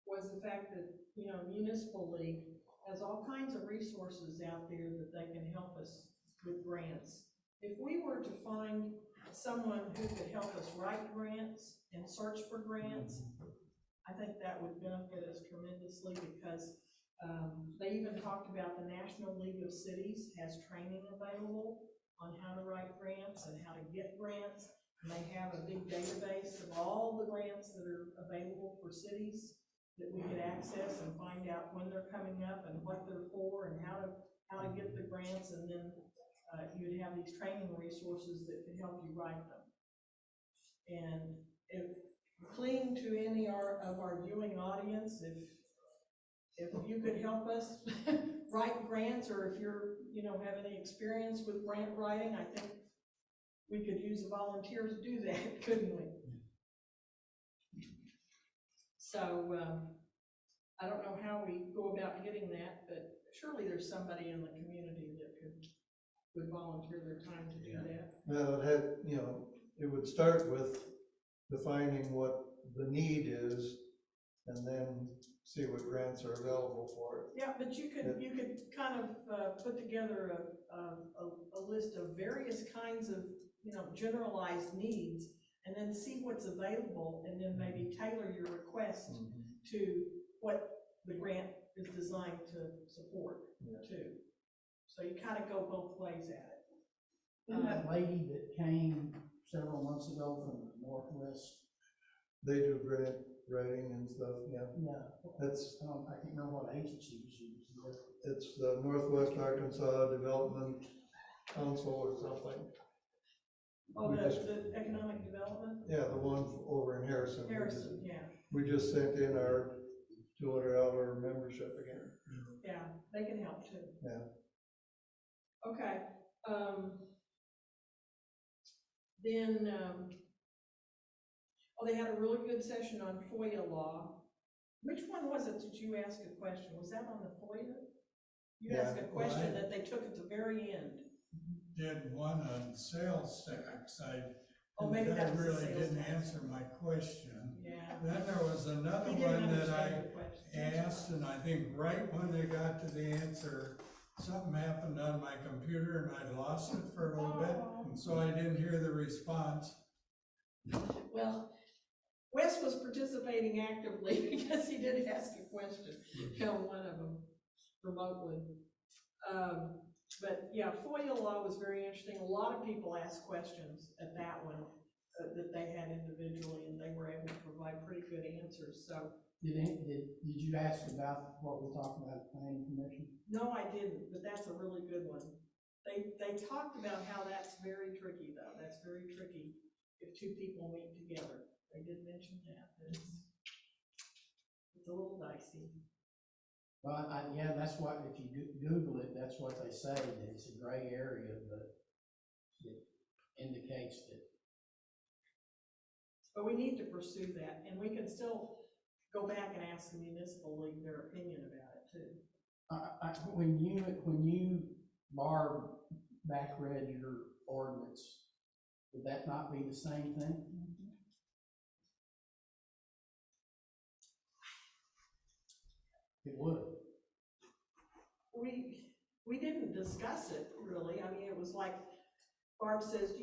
was the fact that, you know, Municipal League has all kinds of resources out there that they can help us with grants. If we were to find someone who could help us write grants and search for grants, I think that would benefit us tremendously, because they even talked about the National League of Cities has training available on how to write grants and how to get grants. And they have a big database of all the grants that are available for cities that we could access and find out when they're coming up and what they're for and how to get the grants. And then you'd have these training resources that could help you write them. And if cling to any of our viewing audience, if you could help us write grants, or if you're, you know, have any experience with grant writing, I think we could use a volunteer to do that, couldn't we? So, I don't know how we go about getting that, but surely there's somebody in the community that would volunteer their time to do that. Well, it had, you know, it would start with defining what the need is, and then see what grants are available for it. Yeah, but you could kind of put together a list of various kinds of, you know, generalized needs, and then see what's available, and then maybe tailor your request to what the grant is designed to support too. So you kind of go both ways at it. Isn't that lady that came several months ago from the Northwest? They do grant writing and stuff, yeah. Yeah. That's, I can't remember what agency she was with. it's the Northwest Arkansas Development Council or something. Oh, We just- the economic development? Yeah, the one over in Harrison. Harrison, yeah, We just sent in our $200 membership again. yeah, they can help too. Yeah. Okay, then, they had a really good session on FOIA law. Which one was it that you asked a question? Was that on the FOIA? You Yeah, asked a question that they took at the very end. Did one on sales tax, Oh, maybe that that was the really sales didn't tax. answer my question. Yeah. Then there was another He didn't one that understand I the question. asked, and I think right when they got to the answer, something happened on my computer and I lost it for a little bit, and so I didn't hear the response. Well, Wes was participating actively because he did ask a question, you know, one of them remotely. But yeah, FOIA law was very interesting. A lot of people asked questions at that one that they had individually, and they were able to provide pretty good answers. So Did you ask about what we're talking about at the planning commission? no, I didn't, but that's a really good one. They talked about how that's very tricky, though. That's very tricky if two people meet together. They did mention that. It's a little dicey. Well, yeah, that's what, if you Google it, that's what they say, that it's a gray area, but it indicates that. But we need to pursue that, and we can still go back and ask the municipal league their opinion about it too. When you, Barb, back read your ordinance, would that not be the same thing? It would. We didn't discuss it really. I mean, it was like Barb says,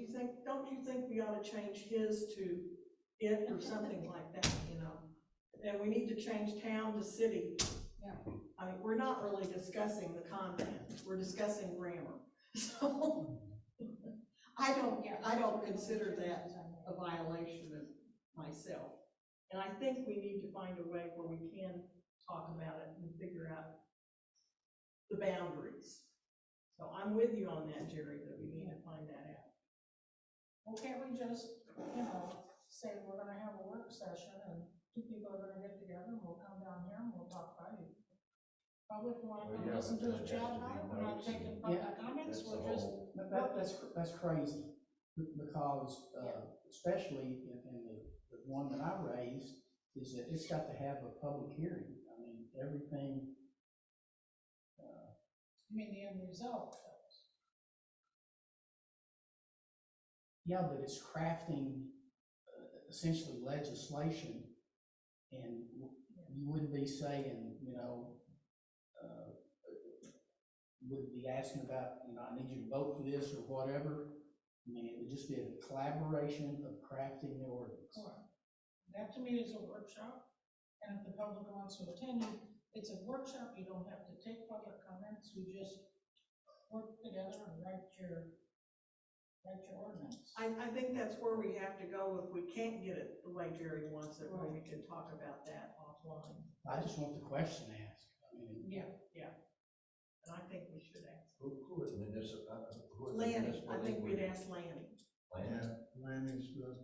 don't you think we ought to change his to it or something like that, you know? And we need to change town to city. Yeah. I mean, we're not really discussing the content, we're discussing grammar. So I don't consider that a violation of myself. And I think we need to find a way where we can talk about it and figure out the boundaries. So I'm with you on that, Jerry, that we need to find that out. Well, can't we just, you know, say we're gonna have a work session and two people are gonna get together and we'll come down here and we'll talk about it. Probably if we wanna come listen to us chat about it, we're not taking public comments, we're just. That's crazy, because, especially in the one that I raised, is that it's got to have a public hearing. I mean, everything, I mean, the end result. yeah, but it's crafting essentially legislation. And you wouldn't be saying, you know, wouldn't be asking about, you know, I need you to vote for this or whatever. I mean, it would just be a collaboration of crafting the ordinance. That to me is a workshop, and if the public wants to attend it, it's a workshop, you don't have to take public comments, you just work together and write your ordinance. I think that's where we have to go if we can't get it the way Jerry wants it, where we can talk about that offline. I just want the question asked. I mean, Yeah. And I think we should ask. Who is municipal? Lanny, I think we'd ask Lanny. Lanny's the,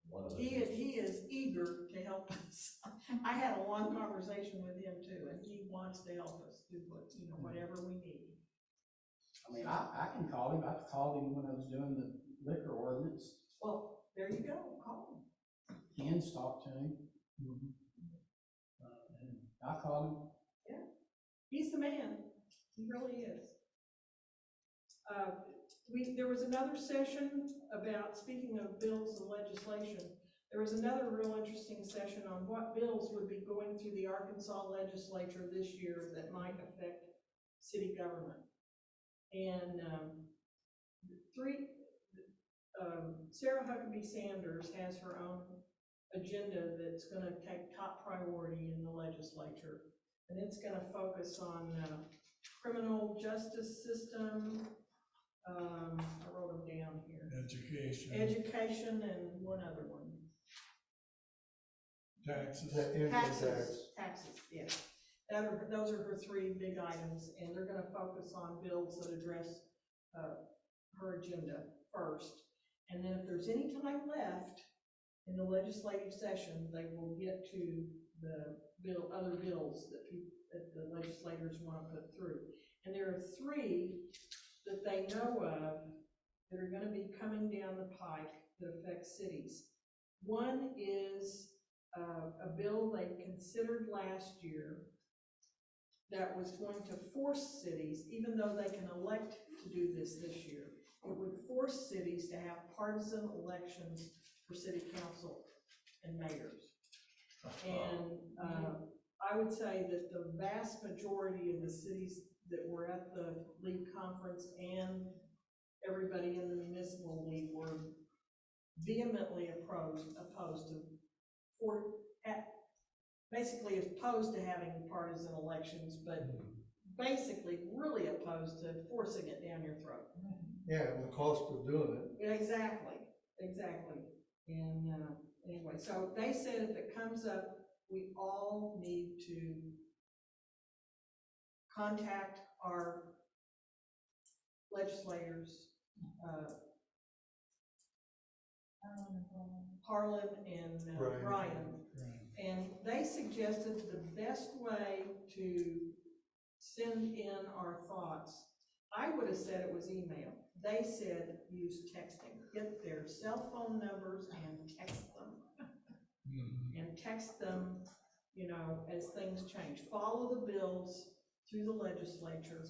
One of the. He is eager to help us. I had a long conversation with him too, and he wants to help us do what, you know, whatever we need. I mean, I can call him. I called him when I was doing the liquor ordinance. Well, there you go, call him. Ken's talked to him. And I called him. He's the man, he really is. There was another session about, speaking of bills and legislation, there was another real interesting session on what bills would be going through the Arkansas legislature this year that might affect city government. And Sarah Huckabee Sanders has her own agenda that's gonna take top priority in the legislature. And it's gonna focus on criminal justice system, I wrote them down here. Education and one other one. Taxes. Taxes, yes. Those are her three big items, and they're gonna focus on bills that address her agenda first. And then if there's any time left in the legislative session, they will get to the other bills that the legislators want to put through. And there are three that they know of that are gonna be coming down the pike that affect cities. One is a bill they considered last year that was going to force cities, even though they can elect to do this year, it would force cities to have partisan elections for city council and mayors. And I would say that the vast majority of the cities that were at the league conference and everybody in the municipal league were vehemently opposed to, basically opposed to having partisan elections, but basically really opposed to forcing it down your throat. yeah, and the cost of doing it. Exactly. And anyway, so they said if it comes up, we all need to contact our legislators, Harlan and Brian. And they suggested the best way to send in our thoughts, I would have said it was email. They said use texting. Get their cell phone numbers and text them. And text them, you know, as things change. Follow the bills through the legislature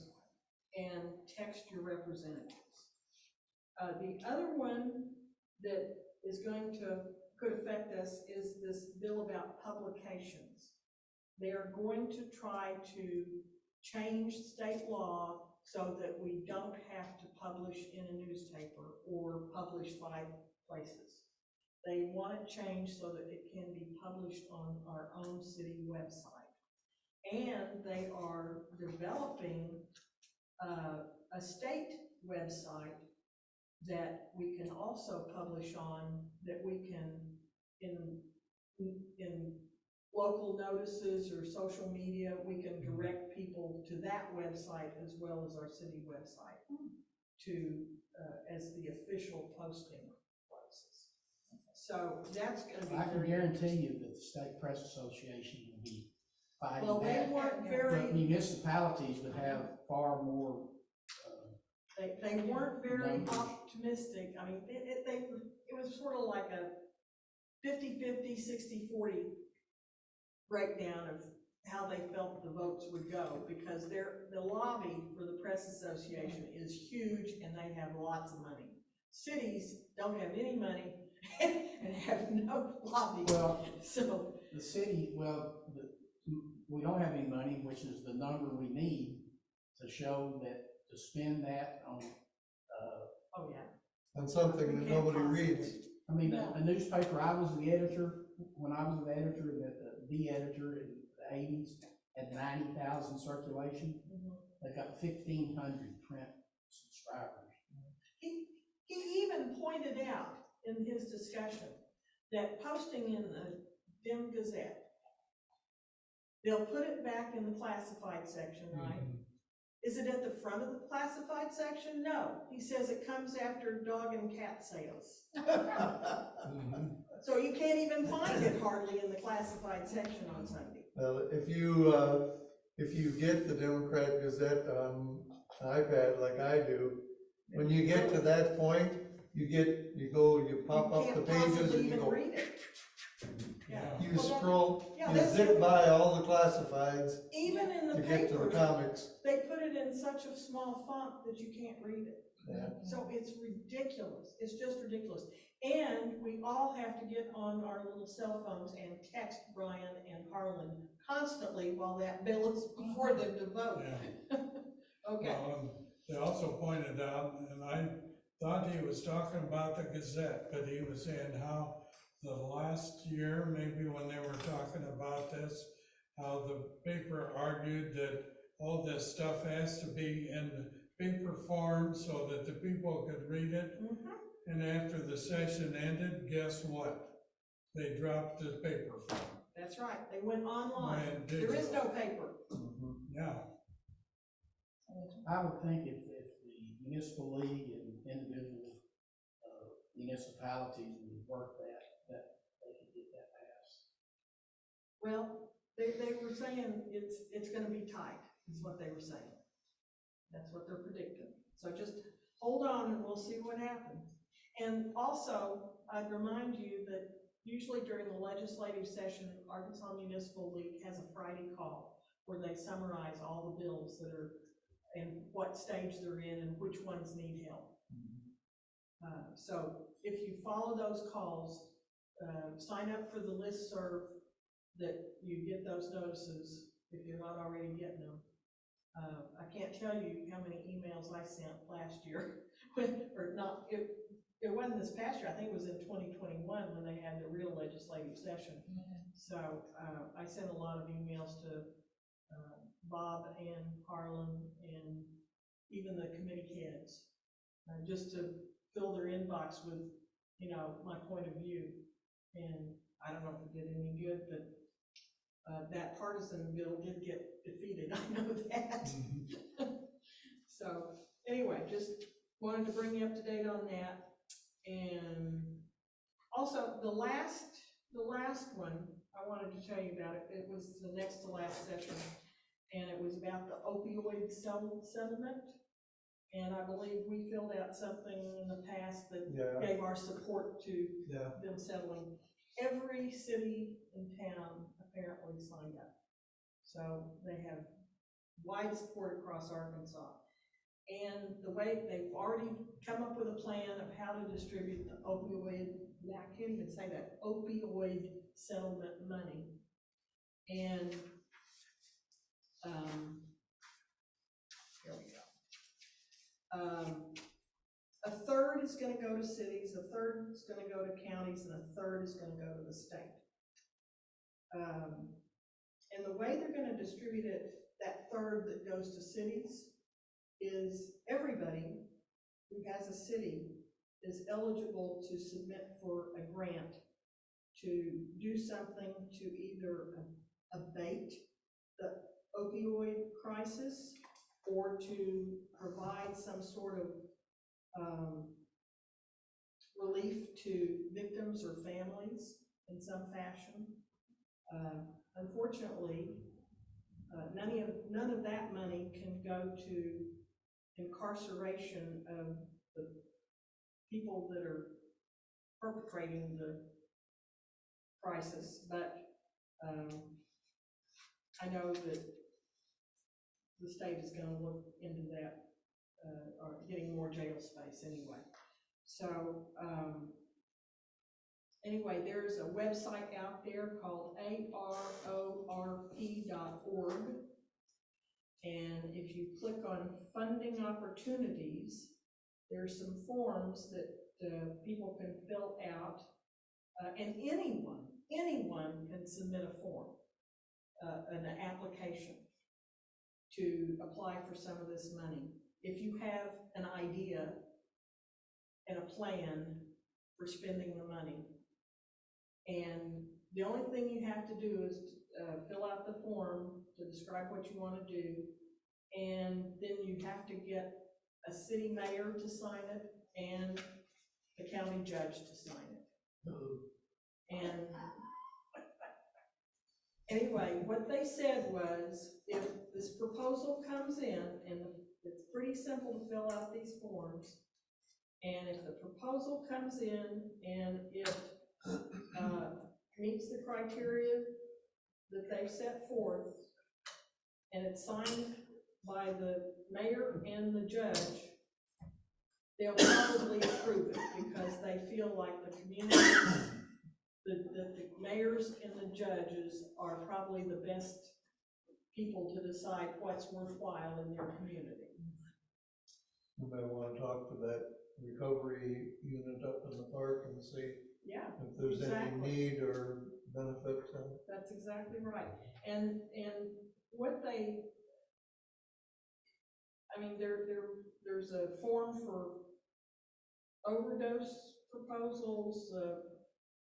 and text your representatives. The other one that is could affect us is this bill about publications. They are going to try to change state law so that we don't have to publish in a newspaper or publish 5 places. They want it changed so that it can be published on our own city website. And they are developing a state website that we can also publish on, that we can, in local notices or social media, we can direct people to that website as well as our city website to, as the official posting places. So that's gonna be I can very guarantee you that the State Press Association will be fighting Well, they that. weren't But very, municipalities would have far more, they weren't very numbers. optimistic. I mean, it was sort of like a 50-50, 60-40 breakdown of how they felt the votes would go, because the lobby for the Press Association is huge and they have lots of money. Cities don't have any money and have no lobby, Well, so. the city, we don't have any money, which is the number we need to show that, to spend that on, Oh, yeah. On something that nobody reads. I mean, Yeah. a newspaper, I was the editor, when I was the editor, the editor in the eighties, had 90,000 circulation. They got 1,500 print subscribers. He even pointed out in his discussion that posting in the Dim Gazette, they'll put it back in the classified section, right? Is it at the front of the classified section? No. He says it comes after dog and cat sales. So you can't even find it hardly in the classified section on Sunday. Well, if you get the Democrat Gazette on an iPad like I do, when you get to that point, you pop up the You can't pages possibly and you even go, read it. Yeah. you Well, that- scroll, yeah, you that's- zip by all the classifieds Even in the to get to the paper, comics. they put it in such a small font that you can't read it. Yeah. So it's ridiculous. It's just ridiculous. And we all have to get on our little cell phones and text Brian and Harlan constantly while that bill is before them to vote. Yeah. Okay. Well, they also pointed out, and I thought he was talking about the Gazette, but he was saying how the last year, maybe when they were talking about this, how the paper argued that all this stuff has to be in paper form so that the people could read it. And after the session ended, guess what? They dropped the paper form. That's right. They went online. Went There is digital. no paper. Yeah. I would think if the municipal league and individual municipalities would work that they could get that passed. Well, they were saying it's gonna be tight, is what they were saying. That's what they're predicting. So just hold on and we'll see what happens. And also, I'd remind you that usually during the legislative session, Arkansas Municipal League has a Friday call where they summarize all the bills that are and what stage they're in and which ones need help. So if you follow those calls, sign up for the listserv that you get those notices if you're not already getting them. I can't tell you how many emails I sent last year, it wasn't this past year, I think it was in 2021 when they had the real legislative session. So I sent a lot of emails to Bob and Harlan and even the committee heads, just to fill their inbox with, my point of view. And I don't know if it did any good, but that partisan bill did get defeated, I know that. So anyway, just wanted to bring you up to date on that. And also the last one, I wanted to tell you about it. It was the next to last session, and it was about the opioid settlement. And I believe we filled out something in the past that Yeah. gave our support to Yeah. them settling. Every city in town apparently signed up. So they have wide support across Arkansas. And the way they've already come up with a plan of how to distribute the opioid, I can't even say that, opioid settlement money. And, here we go. A third is gonna go to cities, a third is gonna go to counties, and a third is gonna go to the state. And the way they're gonna distribute it, that third that goes to cities, is everybody who has a city is eligible to submit for a grant to do something to either abate the opioid crisis or to provide some sort of relief to victims or families in some fashion. Unfortunately, none of that money can go to incarceration of the people that are perpetrating the crisis, but I know that the state is gonna look into that, or getting more jail space anyway. So, anyway, there's a website out there called ARORP.org. And if you click on funding opportunities, there's some forms that people can fill out. And anyone can submit a form, an application to apply for some of this money. If you have an idea and a plan for spending the money, and the only thing you have to do is fill out the form to describe what you want to do, and then you have to get a city mayor to sign it and the county judge to sign it. And anyway, what they said was, if this proposal comes in, and it's pretty simple to fill out these forms, and if the proposal comes in and it meets the criteria that they've set forth, and it's signed by the mayor and the judge, they'll probably approve it, because they feel like the communities, the mayors and the judges are probably the best people to decide what's worthwhile in their community. You may wanna talk to that recovery unit up in the park and see Yeah, if there's exactly. any need or benefit to. That's exactly right. And what they, I mean, there's a form for overdose proposals,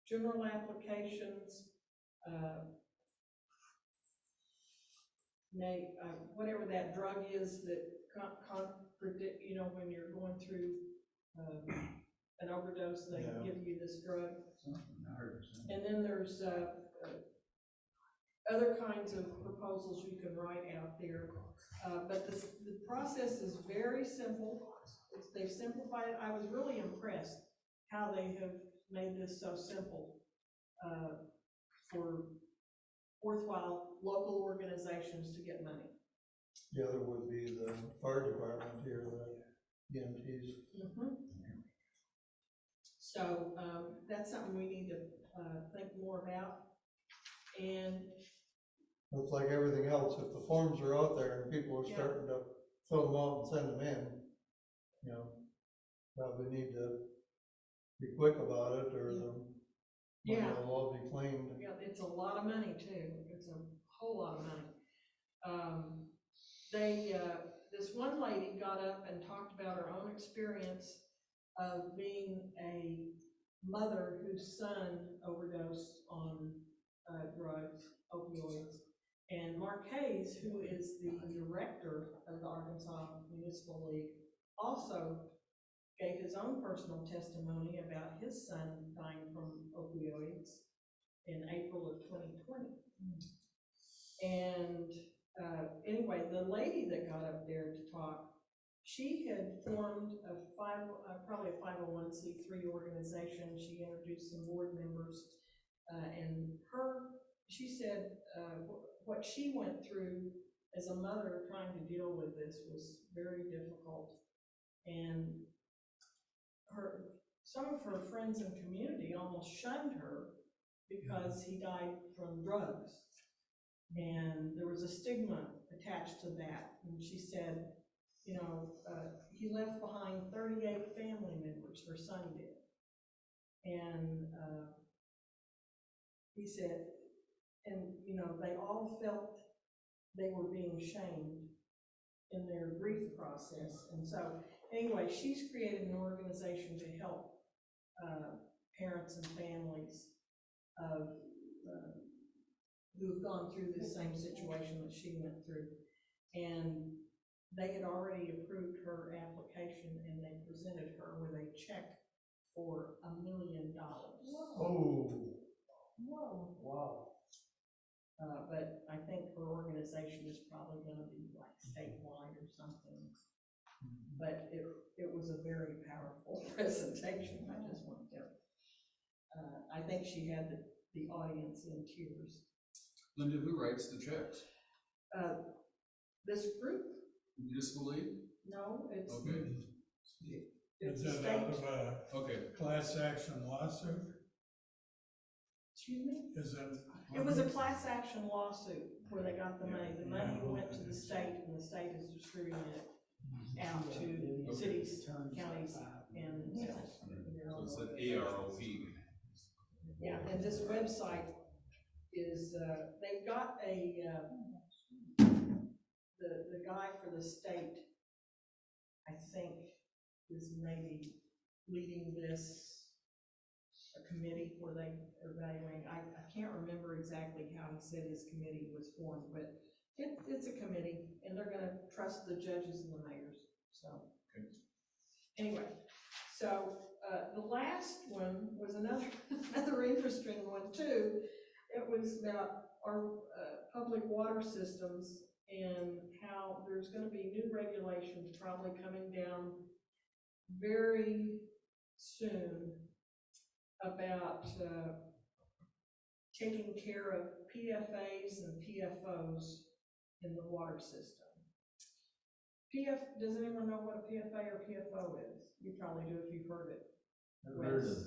general applications, whatever that drug is that contradict, you know, when you're going through an overdose, they give you this drug. And then there's other kinds of proposals you can write out there. But the process is very simple. They've simplified it. I was really impressed how they have made this so simple for worthwhile local organizations to get money. The other would be the fire department here, the EMTs. Mm-hmm. So that's something we need to think more about. And It's like everything else, if the forms are out there and people are Yeah. starting to fill them out and send them in, you know, probably need to be quick about it, or the money Yeah. will all be claimed. yeah, it's a lot of money too. It's a whole lot of money. This one lady got up and talked about her own experience of being a mother whose son overdosed on drugs, opioids. And Mark Hayes, who is the director of the Arkansas Municipal League, also gave his own personal testimony about his son dying from opioids in April of 2020. And anyway, the lady that got up there to talk, she had formed probably a 501c3 organization. She introduced some board members, and she said what she went through as a mother trying to deal with this was very difficult. And some of her friends and community almost shunned her because he died from drugs. And there was a stigma attached to that. And she said, you know, he left behind 38 family members, her son did. And he said, and you know, they all felt they were being shamed in their grief process. And so anyway, she's created an organization to help parents and families of who've gone through the same situation that she went through. And they had already approved her application, and they presented her with a check for $1 million. Oh, Whoa. wow. But I think her organization is probably gonna be like statewide or something. But it was a very powerful presentation. I just want to, I think she had the audience in tears. Linda, who writes the checks? This group, Municipal league? no, it's, Okay, it's Is a it state, out of a okay. class action lawsuit? excuse me? Is it? It was a class action lawsuit where they got the money. The money went to the state, and the state is distributing it out to cities, counties, and towns. So it's an AROP. Yeah, and this website is, they've got the guy for the state, I think, is maybe leading this, a committee where they are evaluating. I can't remember exactly how he said his committee was formed, but it's a committee, and they're gonna trust the judges and the mayors, so. Okay. Anyway, so, the last one was another interesting one too. It was about our, public water systems and how there's gonna be new regulations probably coming down very soon about, taking care of PFAs and PFOs in the water system. Does anyone know what a PFA or PFO is? You probably do if you've heard it. I've heard of,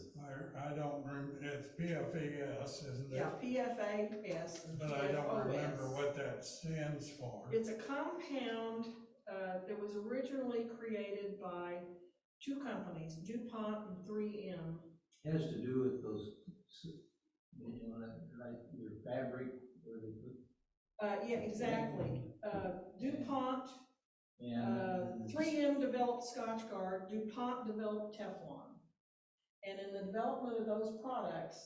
I don't remember, it's PFAS, isn't it? Yeah, PFAS and But I don't remember PFOS. what that stands for. It's a compound, that was originally created by two companies, DuPont and 3M. has to do with those, you know, like your fabric, where they put. Yeah, exactly. DuPont, And. 3M developed Scotchgard, DuPont developed Teflon. And in the development of those products,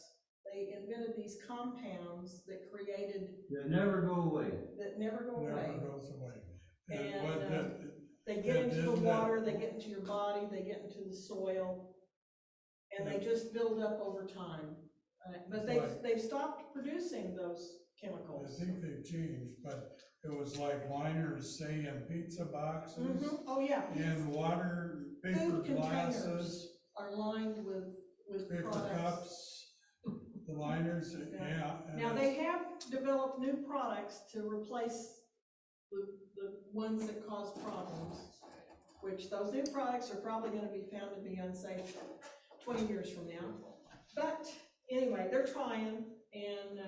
they invented these compounds that created, They never go away. that never go away. Never goes away. And, what They get into the isn't it- water, they get into your body, they get into the soil, and they just build up over time. But Right. they've stopped producing those I chemicals. think they've changed, but it was like liners, say, in pizza boxes, Oh, yeah. and water, paper Food glasses, containers are lined with paper products. cups, the liners, yeah. and Now, it's- they have developed new products to replace the ones that cause problems, which those new products are probably gonna be found to be unsafe 20 years from now. But anyway, they're trying, and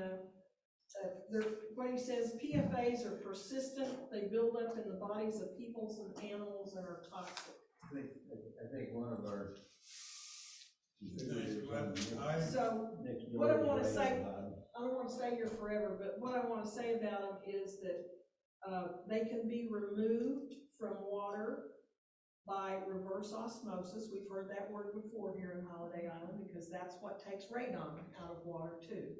what he says, PFAs are persistent, they build up in the bodies of peoples and animals and are toxic. I think one of our. So, Next what I door is wanna right say- about it. I don't wanna stay here forever, but what I wanna say about them is that, they can be removed from water by reverse osmosis. We've heard that word before here in Holiday Island, because that's what takes radon out of water too,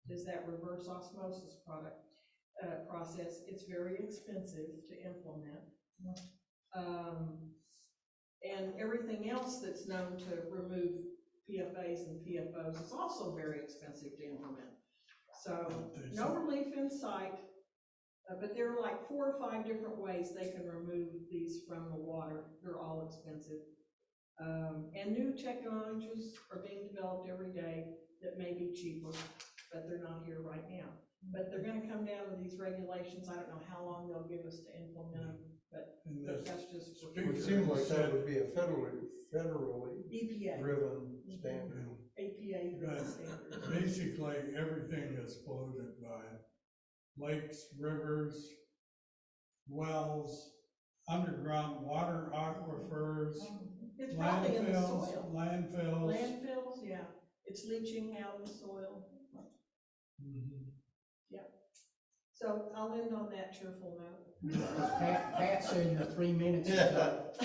is that reverse osmosis process. It's very expensive to implement. And everything else that's known to remove PFAs and PFOs is also very expensive to implement. So, no relief in sight, but there are like 4 or 5 different ways they can remove these from the water. They're all expensive. And new technologies are being developed every day that may be cheaper, but they're not here right now. But they're gonna come down with these regulations. I don't know how long they'll give us to implement them, but and this that's just for speaker It would seem like that said- would be a federally EPA, driven standard. APA But standards. basically, everything is polluted by lakes, rivers, wells, underground water aquifers, It's probably in the soil. landfills. Landfills, yeah, it's leaching out of the soil. Mhm. So I'll end on that cheerful note. Pat said your 3 minutes is up.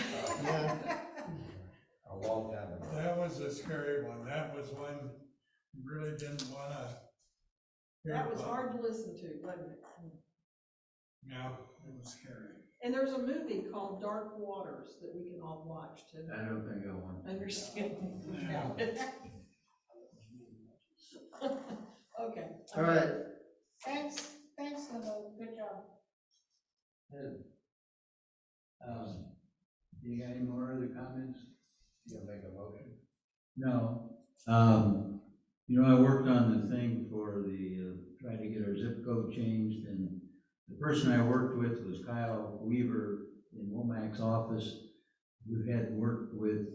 A long time ago. That was a scary one. That was one you really didn't wanna hear That was about. hard to listen to, wasn't it? Yeah, it was scary. And there's a movie called Dark Waters that we can all watch to I don't think I want. understand. Yeah. Okay. All right, Thanks, Linda, good job. Do you got any more other comments? You gonna make a motion? No. You know, I worked on the thing for the, trying to get our zip code changed, and the person I worked with was Kyle Weaver in Womack's office, who had worked with,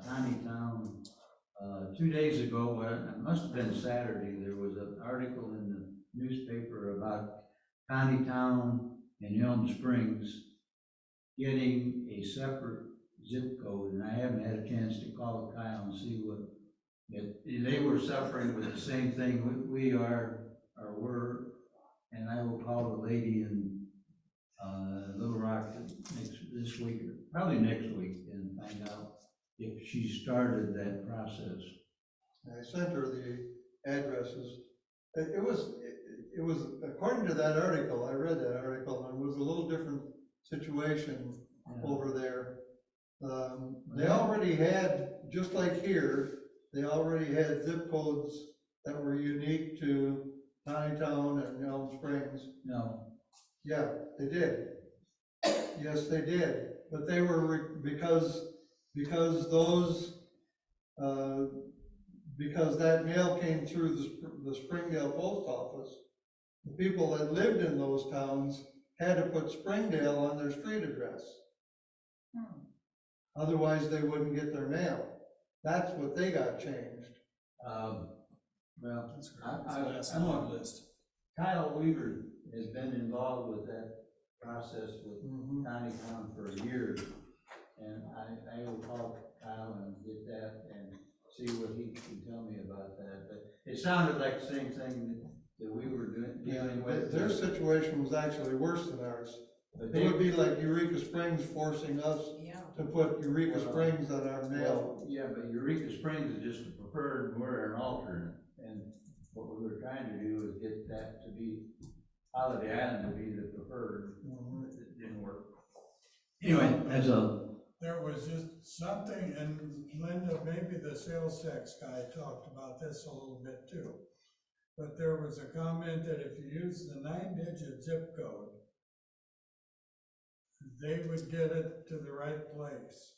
Town. 2 days ago, well, it must have been Saturday, there was an article in the newspaper about Town and Elm Springs getting a separate zip code, and I haven't had a chance to call Kyle and see what, they were suffering with the same thing we are, or were, and I will call the lady in, Little Rock this week, or probably next week, and find out if she started that process. I sent her the addresses. It was, according to that article, I read that article, and it was a little different situation over there. They already had, just like here, they already had zip codes that were unique to Town and Elm Springs. No, Yeah, they did. Yes, they did, but they were, because those, because that mail came through the Springdale post office, the people that lived in those towns had to put Springdale on their street address. Otherwise, they wouldn't get their mail. That's what they got changed. well, That's correct. I That's I'm on on the list. Kyle Weaver has been involved with that process with Town for years. And I will call Kyle and get that and see what he can tell me about that. But it sounded like the same thing that we were dealing with. Their situation was actually worse than ours. But It would be like Eureka Springs forcing us Yeah. to put Eureka Springs on our mail. Yeah, but Eureka Springs is just a preferred, and we're an alternate. And what we were trying to do is get that to be, Holiday Island to be the preferred. It didn't work. Anyway, that's There was just something, and Linda, maybe the sales tax guy talked about this a little bit too. But there was a comment that if you use the 9-digit zip code, they would get it to the right place.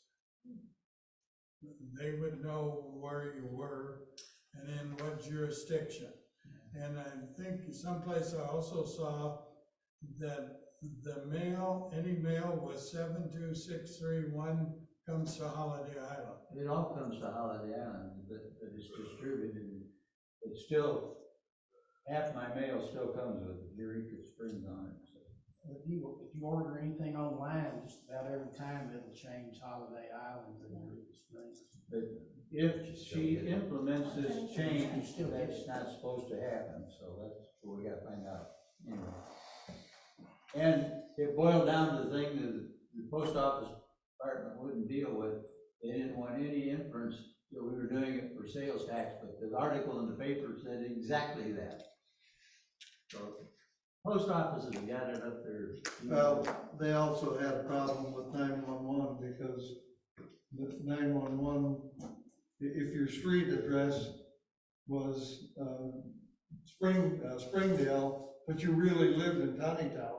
They would know where you were and in what jurisdiction. And I think someplace I also saw that the mail, any mail with 72631 comes to Holiday Island. It all comes to Holiday Island, but it's distributed. It's still, half my mail still comes with Eureka Springs on it. So. If you order anything online, just about every time it'll change Holiday Island to Eureka Springs. But if she implements this change, that's not supposed to happen, so that's what we gotta find out. Anyway. And it boiled down to the thing that the post office department wouldn't deal with. They didn't want any inference that we were doing it for sales tax, but the article in the paper said exactly that. So, post offices got it up there. Well, they also had a problem with 911 because the 911, if your street address was Springdale, but you really lived in Town,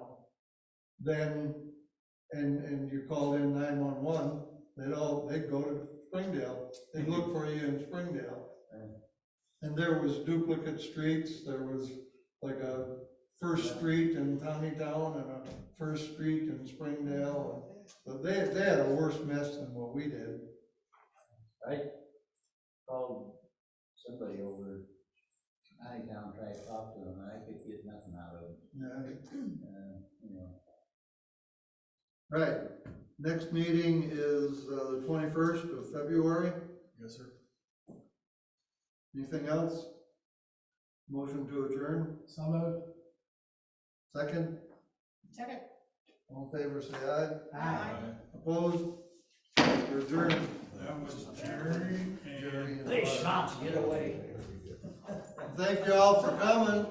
then, and you called in 911, they'd go to Springdale, they'd look for you in Springdale. And there was duplicate streets, there was like a First Street in Town and a First Street in Springdale. So they had a worse mess than what we did. I called somebody over Town, tried to talk to them, and I could get nothing out of them. Yeah. Right, next meeting is the 21st of February. Yes, sir. Anything else? Motion to adjourn, So moved. second, Second. all in favor, say aye. Aye. Opposed? We're adjourned. That was Jerry and. Jerry and They Bud. shot to get away. Thank you all for coming.